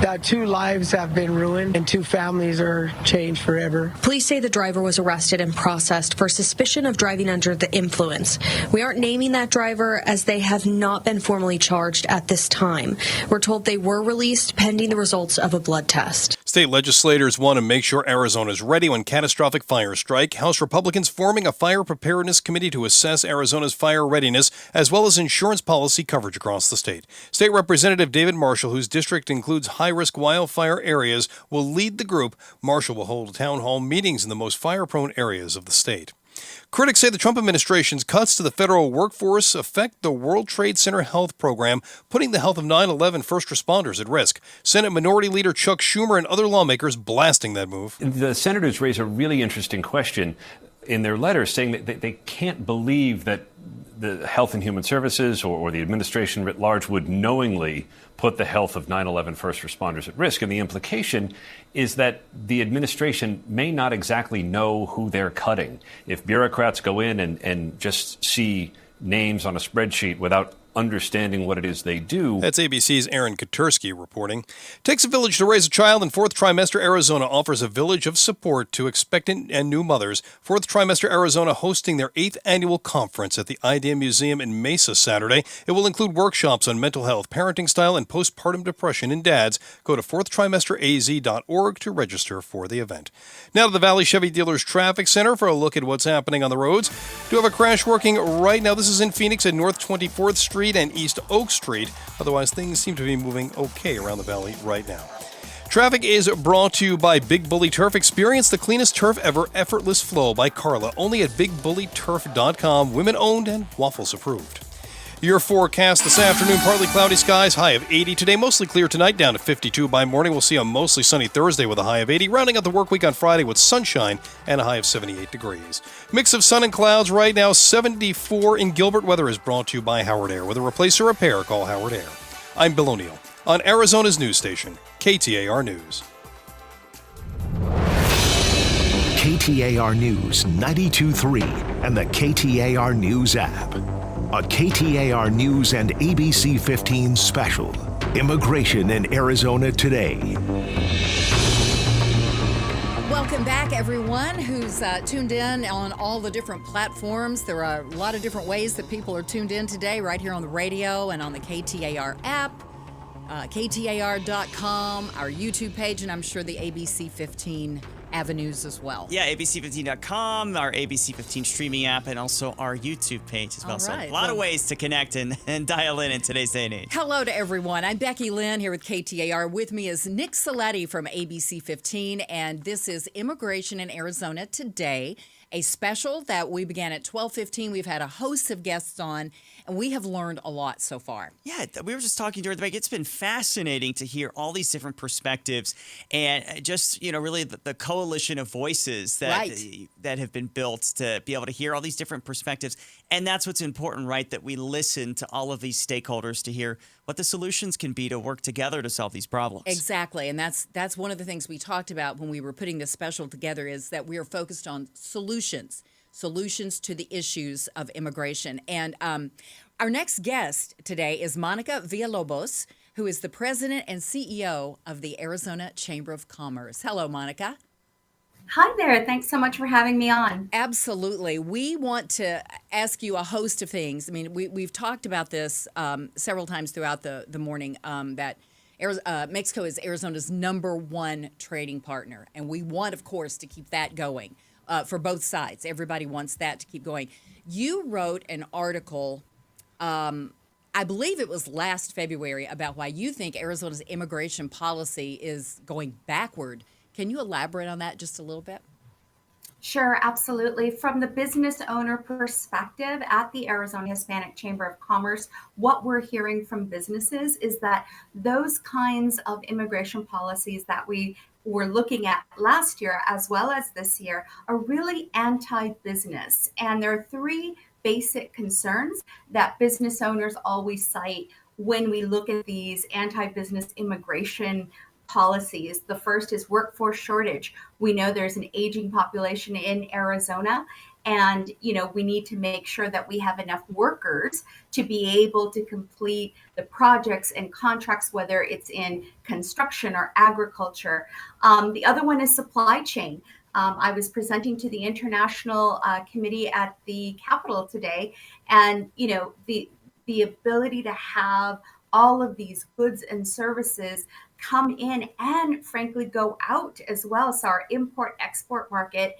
that 2 lives have been ruined and 2 families are changed forever. Police say the driver was arrested and processed for suspicion of driving under the influence. We aren't naming that driver as they have not been formally charged at this time. We're told they were released pending the results of a blood test. State legislators want to make sure Arizona is ready when catastrophic fires strike. House Republicans forming a fire preparedness committee to assess Arizona's fire readiness as well as insurance policy coverage across the state. State Representative David Marshall, whose district includes high-risk wildfire areas, will lead the group. Marshall will hold town hall meetings in the most fire-prone areas of the state. Critics say the Trump administration's cuts to the federal workforce affect the World Trade Center health program, putting the health of 9/11 first responders at risk. Senate Minority Leader Chuck Schumer and other lawmakers blasting that move. The senators raise a really interesting question in their letter, saying that they can't believe that the Health and Human Services or the administration writ large would knowingly put the health of 9/11 first responders at risk. And the implication is that the administration may not exactly know who they're cutting. If bureaucrats go in and just see names on a spreadsheet without understanding what it is they do. That's ABC's Aaron Katursky reporting. Takes a village to raise a child in fourth trimester. Arizona offers a village of support to expectant and new mothers. Fourth trimester Arizona hosting their 8th annual conference at the IDEA Museum in Mesa Saturday. It will include workshops on mental health, parenting style, and postpartum depression in dads. Go to fourthtrimesteraz.org to register for the event. Now to the Valley Chevy Dealers Traffic Center for a look at what's happening on the roads. Do have a crash working right now. This is in Phoenix at North 24th Street and East Oak Street. Otherwise, things seem to be moving okay around the valley right now. Traffic is brought to you by Big Bully Turf. Experience the cleanest turf ever, effortless flow by Carla. Only at bigbullyturf.com. Women owned and Waffles approved. Your forecast this afternoon, partly cloudy skies, high of 80 today, mostly clear tonight, down to 52 by morning. We'll see a mostly sunny Thursday with a high of 80, rounding out the work week on Friday with sunshine and a high of 78 degrees. Mix of sun and clouds right now, 74 in Gilbert. Weather is brought to you by Howard Air. With a replace or repair, call Howard Air. I'm Bill O'Neill on Arizona's news station, KTAR News. KTAR News 92.3 and the KTAR News app. A KTAR News and ABC15 special. Immigration in Arizona today. Welcome back, everyone who's tuned in on all the different platforms. There are a lot of different ways that people are tuned in today, right here on the radio and on the KTAR app, KTAR.com, our YouTube page, and I'm sure the ABC15 avenues as well. Yeah, ABC15.com, our ABC15 streaming app, and also our YouTube page as well. So a lot of ways to connect and dial in today's day and age. Hello to everyone. I'm Becky Lynn here with KTAR. With me is Nick Saletti from ABC15, and this is Immigration in Arizona Today, a special that we began at 12:15. We've had a host of guests on, and we have learned a lot so far. Yeah, we were just talking during the break. It's been fascinating to hear all these different perspectives and just, really the coalition of voices that have been built to be able to hear all these different perspectives. And that's what's important, right? That we listen to all of these stakeholders to hear what the solutions can be to work together to solve these problems. Exactly. And that's one of the things we talked about when we were putting this special together, is that we are focused on solutions to the issues of immigration. And our next guest today is Monica Villalobos, who is the president and CEO of the Arizona Chamber of Commerce. Hello, Monica. Hi there. Thanks so much for having me on. Absolutely. We want to ask you a host of things. I mean, we've talked about this several times throughout the morning, that Mexico is Arizona's #1 trading partner. And we want, of course, to keep that going for both sides. Everybody wants that to keep going. You wrote an article, I believe it was last February, about why you think Arizona's immigration policy is going backward. Can you elaborate on that just a little bit? Sure, absolutely. From the business owner perspective at the Arizona Hispanic Chamber of Commerce, what we're hearing from businesses is that those kinds of immigration policies that we were looking at last year as well as this year are really anti-business. And there are 3 basic concerns that business owners always cite when we look at these anti-business immigration policies. The first is workforce shortage. We know there's an aging population in Arizona, and we need to make sure that we have enough workers to be able to complete the projects and contracts, whether it's in construction or agriculture. The other one is supply chain. I was presenting to the International Committee at the Capitol today, and the ability to have all of these goods and services come in and frankly go out as well. So our import-export market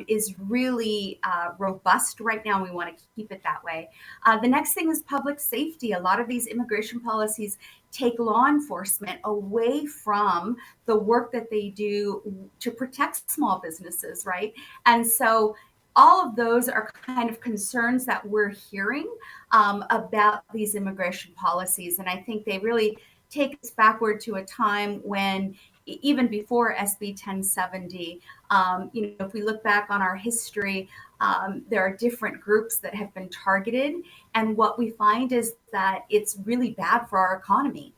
is really robust right now. We want to keep it that way. The next thing is public safety. A lot of these immigration policies take law enforcement away from the work that they do to protect small businesses, right? And so all of those are kind of concerns that we're hearing about these immigration policies. And I think they really take us backward to a time when, even before SB 1070, if we look back on our history, there are different groups that have been targeted. And what we find is that it's really bad for our economy.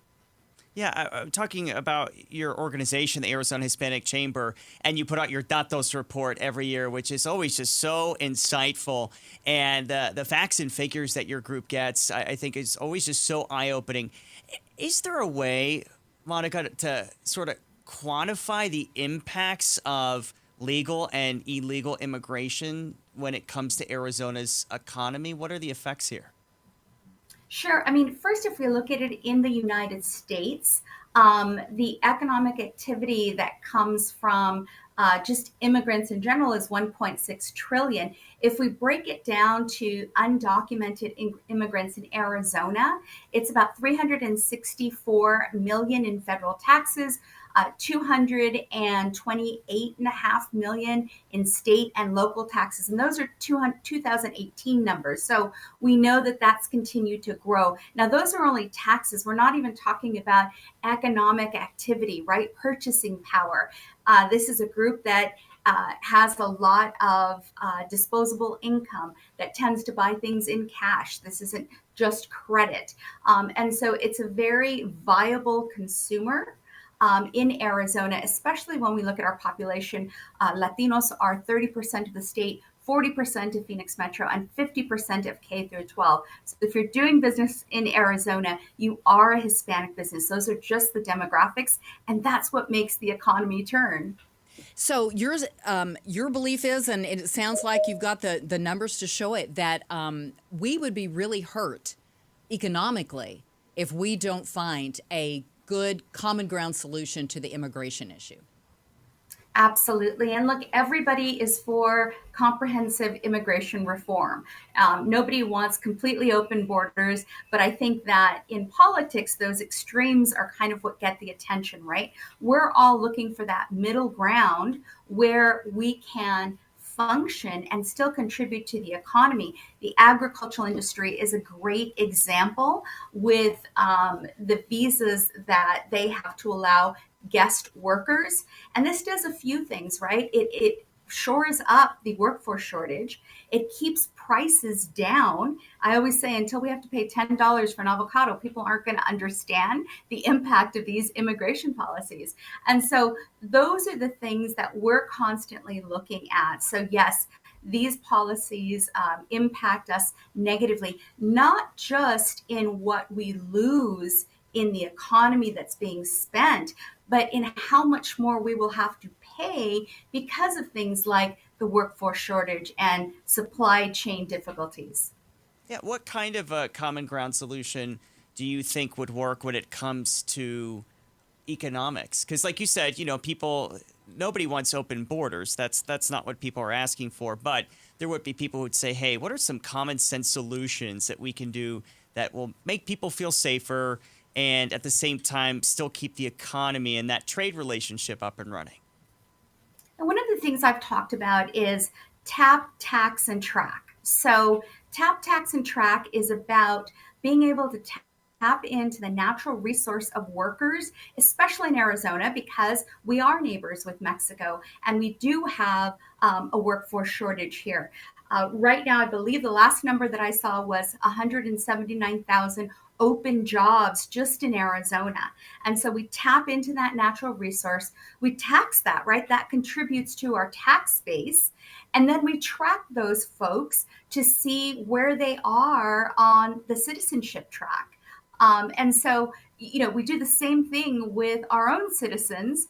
Yeah, I'm talking about your organization, the Arizona Hispanic Chamber, and you put out your Datos report every year, which is always just so insightful. And the facts and figures that your group gets, I think, is always just so eye-opening. Is there a way, Monica, to sort of quantify the impacts of legal and illegal immigration when it comes to Arizona's economy? What are the effects here? Sure. I mean, first, if we look at it in the United States, the economic activity that comes from just immigrants in general is 1.6 trillion. If we break it down to undocumented immigrants in Arizona, it's about 364 million in federal taxes, 228.5 million in state and local taxes. And those are 2018 numbers. So we know that that's continued to grow. Now, those are only taxes. We're not even talking about economic activity, right? Purchasing power. This is a group that has a lot of disposable income, that tends to buy things in cash. This isn't just credit. And so it's a very viable consumer in Arizona, especially when we look at our population. Latinos are 30% of the state, 40% of Phoenix Metro, and 50% of K through 12. So if you're doing business in Arizona, you are a Hispanic business. Those are just the demographics, and that's what makes the economy turn. So your belief is, and it sounds like you've got the numbers to show it, that we would be really hurt economically if we don't find a good common ground solution to the immigration issue. Absolutely. And look, everybody is for comprehensive immigration reform. Nobody wants completely open borders, but I think that in politics, those extremes are kind of what get the attention, right? We're all looking for that middle ground where we can function and still contribute to the economy. The agricultural industry is a great example with the visas that they have to allow guest workers. And this does a few things, right? It shores up the workforce shortage. It keeps prices down. I always say, until we have to pay $10 for an avocado, people aren't going to understand the impact of these immigration policies. And so those are the things that we're constantly looking at. So yes, these policies impact us negatively, not just in what we lose in the economy that's being spent, but in how much more we will have to pay because of things like the workforce shortage and supply chain difficulties. Yeah, what kind of a common ground solution do you think would work when it comes to economics? Because like you said, nobody wants open borders. That's not what people are asking for. But there would be people who would say, hey, what are some common sense solutions that we can do that will make people feel safer and at the same time still keep the economy and that trade relationship up and running? And one of the things I've talked about is tap, tax, and track. So tap, tax, and track is about being able to tap into the natural resource of workers, especially in Arizona, because we are neighbors with Mexico and we do have a workforce shortage here. Right now, I believe the last number that I saw was 179,000 open jobs just in Arizona. And so we tap into that natural resource. We tax that, right? That contributes to our tax base. And then we track those folks to see where they are on the citizenship track. And so, we do the same thing with our own citizens.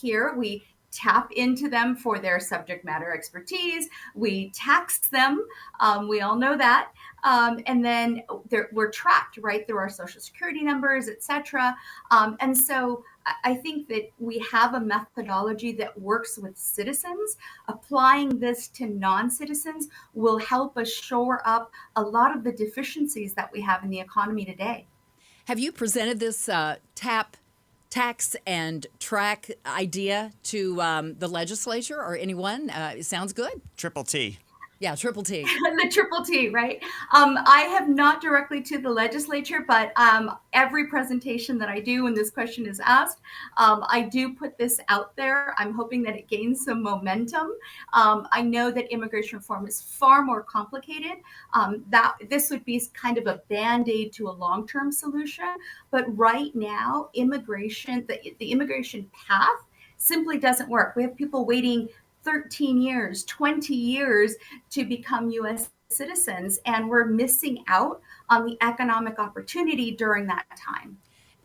Here, we tap into them for their subject matter expertise. We tax them. We all know that. And then we're tracked, right, through our social security numbers, et cetera. And so I think that we have a methodology that works with citizens. Applying this to non-citizens will help us shore up a lot of the deficiencies that we have in the economy today. Have you presented this tap, tax, and track idea to the legislature or anyone? It sounds good. Triple T. Yeah, triple T. The triple T, right? I have not directly to the legislature, but every presentation that I do when this question is asked, I do put this out there. I'm hoping that it gains some momentum. I know that immigration reform is far more complicated. That this would be kind of a band-aid to a long-term solution. But right now, the immigration path simply doesn't work. We have people waiting 13 years, 20 years to become U.S. citizens, and we're missing out on the economic opportunity during that time.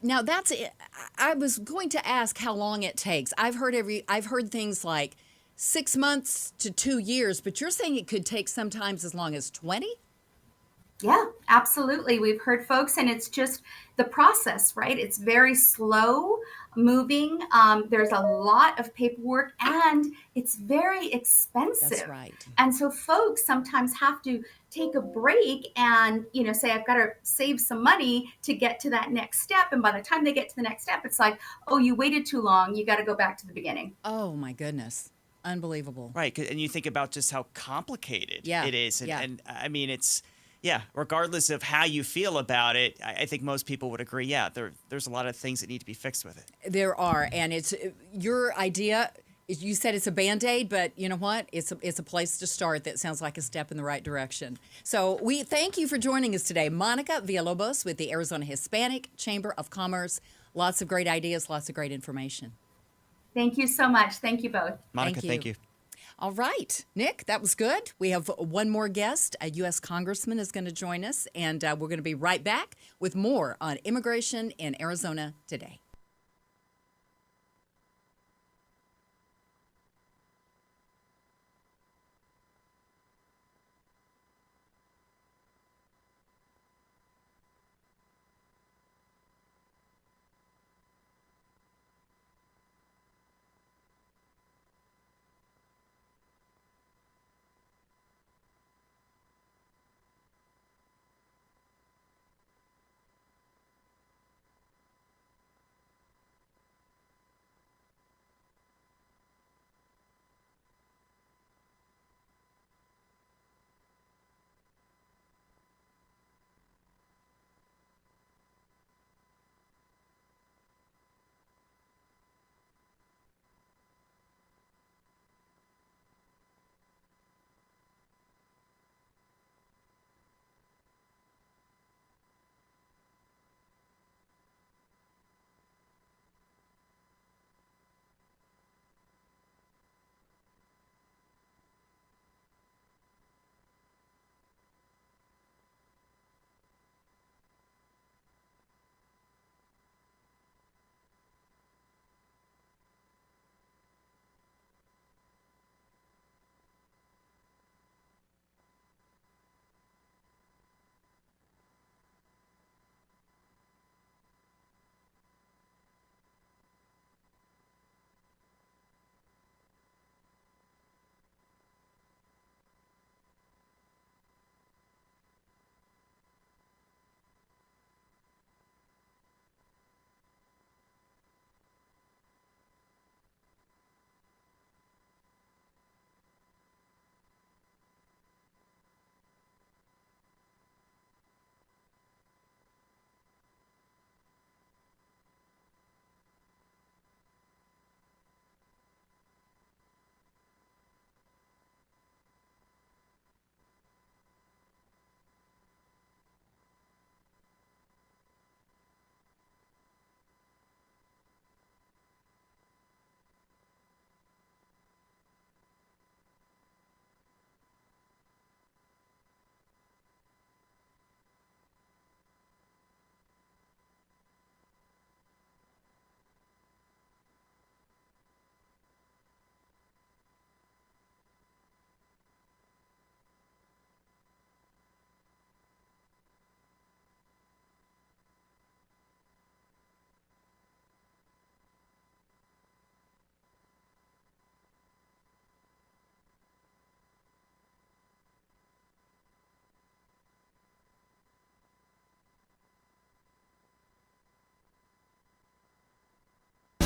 Now that's it. I was going to ask how long it takes. I've heard things like 6 months to 2 years, but you're saying it could take sometimes as long as 20? Yeah, absolutely. We've heard folks, and it's just the process, right? It's very slow moving. There's a lot of paperwork, and it's very expensive. That's right. And so folks sometimes have to take a break and, say, I've got to save some money to get to that next step. And by the time they get to the next step, it's like, oh, you waited too long. You got to go back to the beginning. Oh, my goodness. Unbelievable. Right. And you think about just how complicated it is. And I mean, it's... Yeah, regardless of how you feel about it, I think most people would agree, there's a lot of things that need to be fixed with it. There are, and it's your idea. You said it's a Band-Aid, but you know what? It's a place to start that sounds like a step in the right direction. So we thank you for joining us today. Monica Villalobos with the Arizona Hispanic Chamber of Commerce. Lots of great ideas, lots of great information. Thank you so much. Thank you both. Monica, thank you. All right, Nick, that was good. We have one more guest. A U.S. Congressman is going to join us, and we're going to be right back with more on immigration in Arizona today.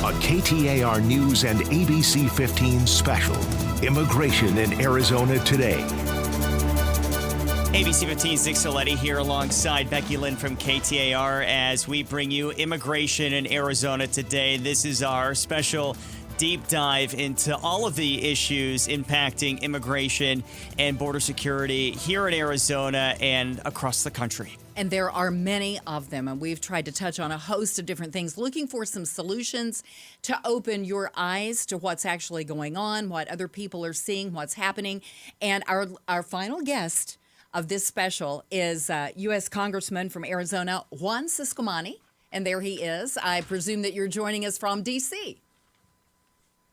A KTAR News and ABC15 special, Immigration in Arizona Today. ABC15 Zig Soletti here alongside Becky Lynn from KTAR as we bring you immigration in Arizona today. This is our special deep dive into all of the issues impacting immigration and border security here in Arizona and across the country. And there are many of them, and we've tried to touch on a host of different things, looking for some solutions to open your eyes to what's actually going on, what other people are seeing, what's happening. And our final guest of this special is U.S. Congressman from Arizona, Juan Ciscomani. And there he is. I presume that you're joining us from D.C.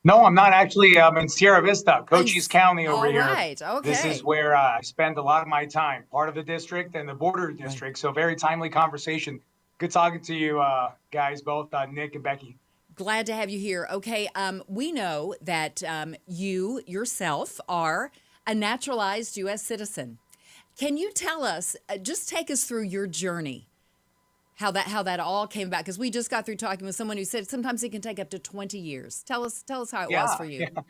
No, I'm not actually. I'm in Sierra Vista, Cochise County over here. All right, okay. This is where I spend a lot of my time, part of the district and the border district. So very timely conversation. Good talking to you guys, both Nick and Becky. Glad to have you here. Okay, we know that you yourself are a naturalized U.S. citizen. Can you tell us, just take us through your journey, how that all came about? Because we just got through talking with someone who said sometimes it can take up to 20 years. Tell us how it was for you. Yeah.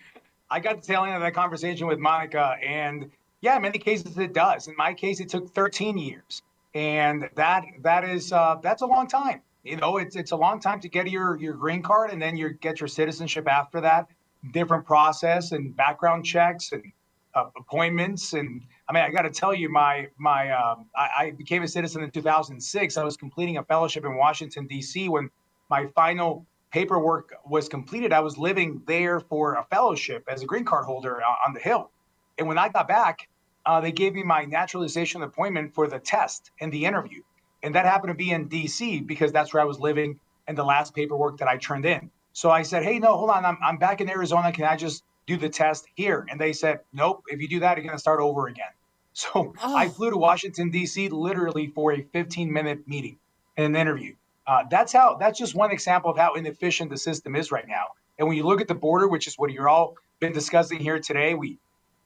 I got the tail end of that conversation with Monica, and in many cases it does. In my case, it took 13 years, and that's a long time. You know, it's a long time to get your green card, and then you get your citizenship after that. Different process and background checks and appointments. And I mean, I got to tell you, I became a citizen in 2006. I was completing a fellowship in Washington, D.C. When my final paperwork was completed, I was living there for a fellowship as a green card holder on the Hill. And when I got back, they gave me my naturalization appointment for the test and the interview. And that happened to be in D.C. because that's where I was living and the last paperwork that I turned in. So I said, hey, no, hold on. I'm back in Arizona. Can I just do the test here? And they said, nope, if you do that, you're going to start over again. So I flew to Washington, D.C. literally for a 15-minute meeting and an interview. That's just one example of how inefficient the system is right now. And when you look at the border, which is what you're all been discussing here today, we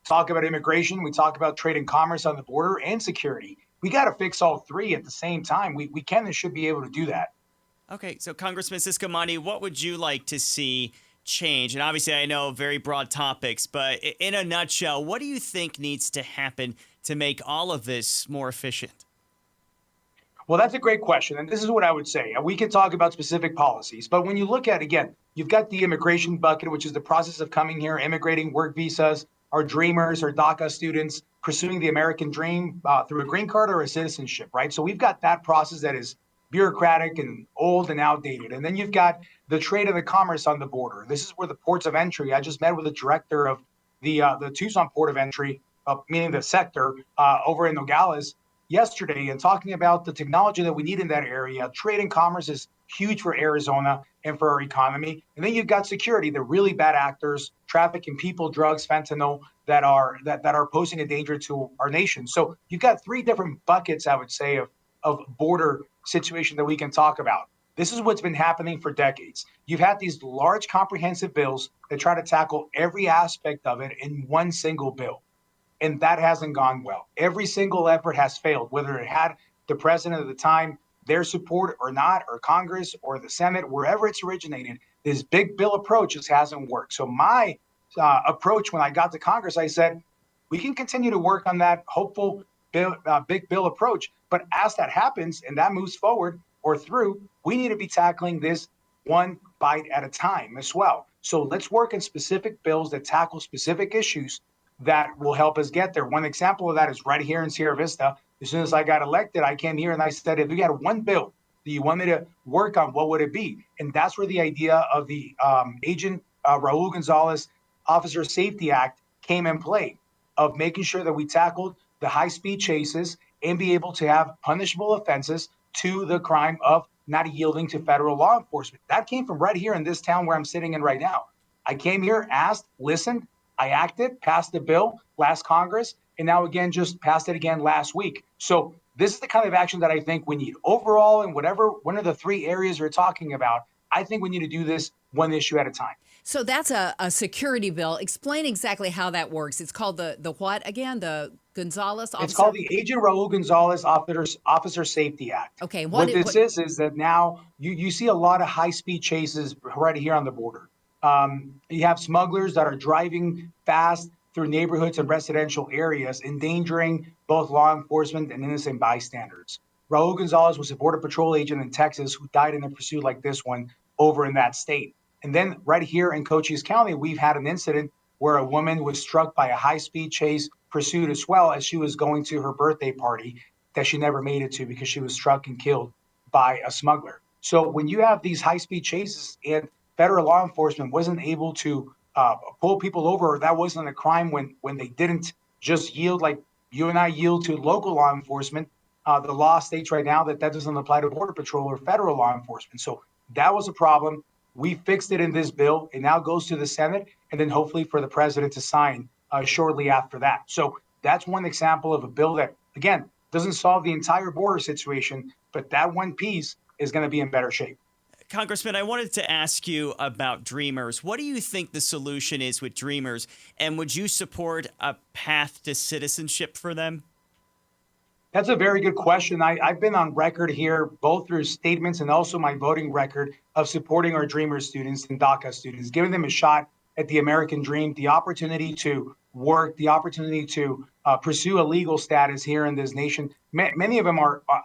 talk about immigration, we talk about trade and commerce on the border and security. We got to fix all three at the same time. We can and should be able to do that. Okay, so Congressman Ciscomani, what would you like to see change? And obviously I know very broad topics, but in a nutshell, what do you think needs to happen to make all of this more efficient? Well, that's a great question. And this is what I would say. We can talk about specific policies, but when you look at, again, you've got the immigration bucket, which is the process of coming here, immigrating, work visas, our dreamers, our DACA students, pursuing the American dream through a green card or a citizenship, right? So we've got that process that is bureaucratic and old and outdated. And then you've got the trade and the commerce on the border. This is where the ports of entry. I just met with the director of the Tucson port of entry, meaning the sector over in Nogales yesterday, and talking about the technology that we need in that area. Trade and commerce is huge for Arizona and for our economy. And then you've got security, the really bad actors, trafficking people, drugs, fentanyl that are posing a danger to our nation. So you've got three different buckets, I would say, of border situation that we can talk about. This is what's been happening for decades. You've had these large comprehensive bills that try to tackle every aspect of it in one single bill. And that hasn't gone well. Every single effort has failed, whether it had the president at the time, their support or not, or Congress or the Senate, wherever it's originated, this big bill approach just hasn't worked. So my approach when I got to Congress, I said, we can continue to work on that hopeful big bill approach. But as that happens and that moves forward or through, we need to be tackling this one bite at a time as well. So let's work on specific bills that tackle specific issues that will help us get there. One example of that is right here in Sierra Vista. As soon as I got elected, I came here and I said, if you had one bill that you want me to work on, what would it be? And that's where the idea of the Agent Raul Gonzalez Officer Safety Act came in play, of making sure that we tackled the high-speed chases and be able to have punishable offenses to the crime of not yielding to federal law enforcement. That came from right here in this town where I'm sitting in right now. I came here, asked, listened, I acted, passed the bill last Congress, and now again just passed it again last week. So this is the kind of action that I think we need. Overall, in one of the three areas we're talking about, I think we need to do this one issue at a time. So that's a security bill. Explain exactly how that works. It's called the what again? The Gonzalez Officer? It's called the Agent Raul Gonzalez Officer Safety Act. Okay. What this is that now you see a lot of high-speed chases right here on the border. You have smugglers that are driving fast through neighborhoods and residential areas, endangering both law enforcement and innocent bystanders. Raul Gonzalez was a Border Patrol agent in Texas who died in a pursuit like this one over in that state. And then right here in Cochise County, we've had an incident where a woman was struck by a high-speed chase pursuit as well as she was going to her birthday party that she never made it to because she was struck and killed by a smuggler. So when you have these high-speed chases and federal law enforcement wasn't able to pull people over, that wasn't a crime when they didn't just yield like you and I yield to local law enforcement. The law states right now that doesn't apply to Border Patrol or federal law enforcement. So that was a problem. We fixed it in this bill. It now goes to the Senate and then hopefully for the president to sign shortly after that. So that's one example of a bill that, again, doesn't solve the entire border situation, but that one piece is going to be in better shape. Congressman, I wanted to ask you about Dreamers. What do you think the solution is with Dreamers? And would you support a path to citizenship for them? That's a very good question. I've been on record here, both through statements and also my voting record, of supporting our Dreamers students and DACA students, giving them a shot at the American dream, the opportunity to work, the opportunity to pursue a legal status here in this nation. Many of them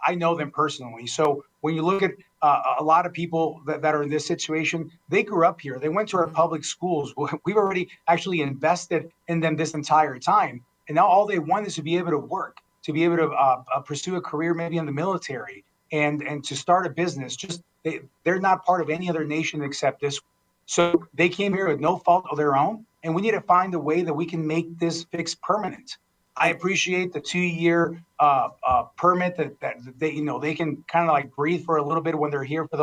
I know them personally. So when you look at a lot of people that are in this situation, they grew up here. They went to our public schools. We've already actually invested in them this entire time. And now all they want is to be able to work, to be able to pursue a career maybe in the military and to start a business. Just they're not part of any other nation except this. So they came here with no fault of their own. And we need to find a way that we can make this fix permanent. I appreciate the 2-year permit that they can kind of like breathe for a little bit when they're here for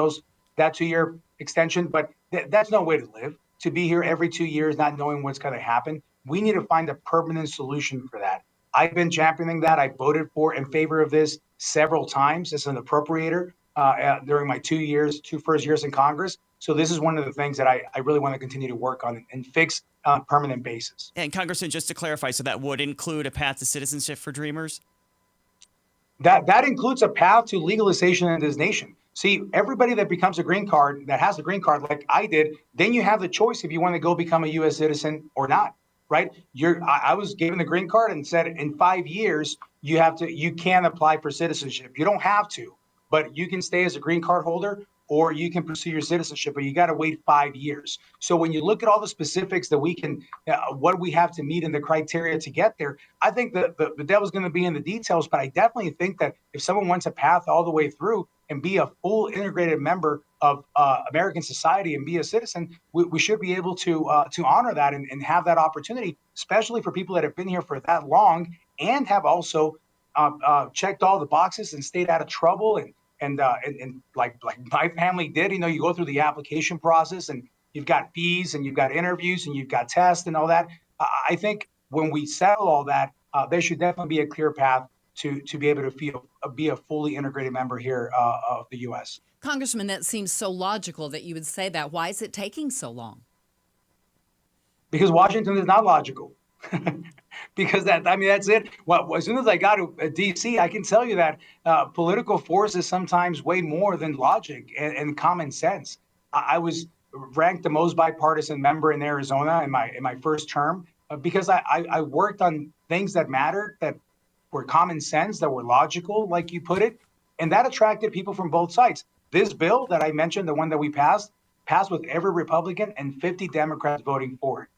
that 2-year extension. But that's no way to live, to be here every 2 years, not knowing what's going to happen. We need to find a permanent solution for that. I've been championing that. I voted in favor of this several times as an appropriator during my 2 first years in Congress. So this is one of the things that I really want to continue to work on and fix on a permanent basis. And Congressman, just to clarify, so that would include a path to citizenship for Dreamers? That includes a path to legalization in this nation. See, everybody that becomes a green card, that has a green card like I did, then you have the choice if you want to go become a U.S. citizen or not, right? I was given the green card and said in 5 years, you can apply for citizenship. You don't have to, but you can stay as a green card holder or you can pursue your citizenship, but you got to wait 5 years. So when you look at all the specifics that we can, what we have to meet in the criteria to get there, I think that the devil's going to be in the details, but I definitely think that if someone wants a path all the way through and be a full integrated member of American society and be a citizen, we should be able to honor that and have that opportunity, especially for people that have been here for that long and have also checked all the boxes and stayed out of trouble and like my family did. You go through the application process and you've got fees and you've got interviews and you've got tests and all that. I think when we settle all that, there should definitely be a clear path to be able to be a fully integrated member here of the U.S. Congressman, that seems so logical that you would say that. Why is it taking so long? Because Washington is not logical. Because that's it. Well, as soon as I got to D.C., I can tell you that political forces sometimes weigh more than logic and common sense. I was ranked the most bipartisan member in Arizona in my first term because I worked on things that mattered, that were common sense, that were logical, like you put it, and that attracted people from both sides. This bill that I mentioned, the one that we passed with every Republican and 50 Democrats voting for it.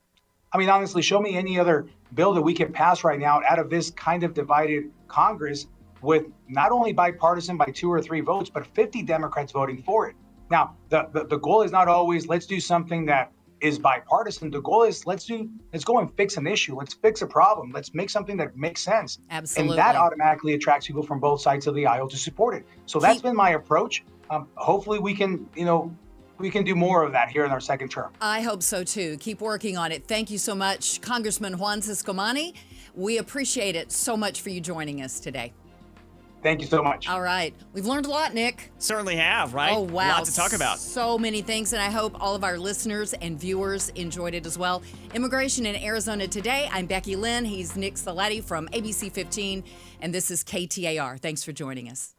I mean, honestly, show me any other bill that we can pass right now out of this kind of divided Congress with not only bipartisan by 2 or 3 votes, but 50 Democrats voting for it. Now, the goal is not always let's do something that is bipartisan. The goal is let's go and fix an issue. Let's fix a problem. Let's make something that makes sense. Absolutely. And that automatically attracts people from both sides of the aisle to support it. So that's been my approach. Hopefully we can, we can do more of that here in our second term. I hope so, too. Keep working on it. Thank you so much, Congressman Juan Ciscomani. We appreciate it so much for you joining us today. Thank you so much. All right. We've learned a lot, Nick. Certainly have, right? Oh, wow. A lot to talk about. So many things, and I hope all of our listeners and viewers enjoyed it as well. Immigration in Arizona Today. I'm Becky Lynn. He's Nick Salati from ABC15, and this is KTAR. Thanks for joining us.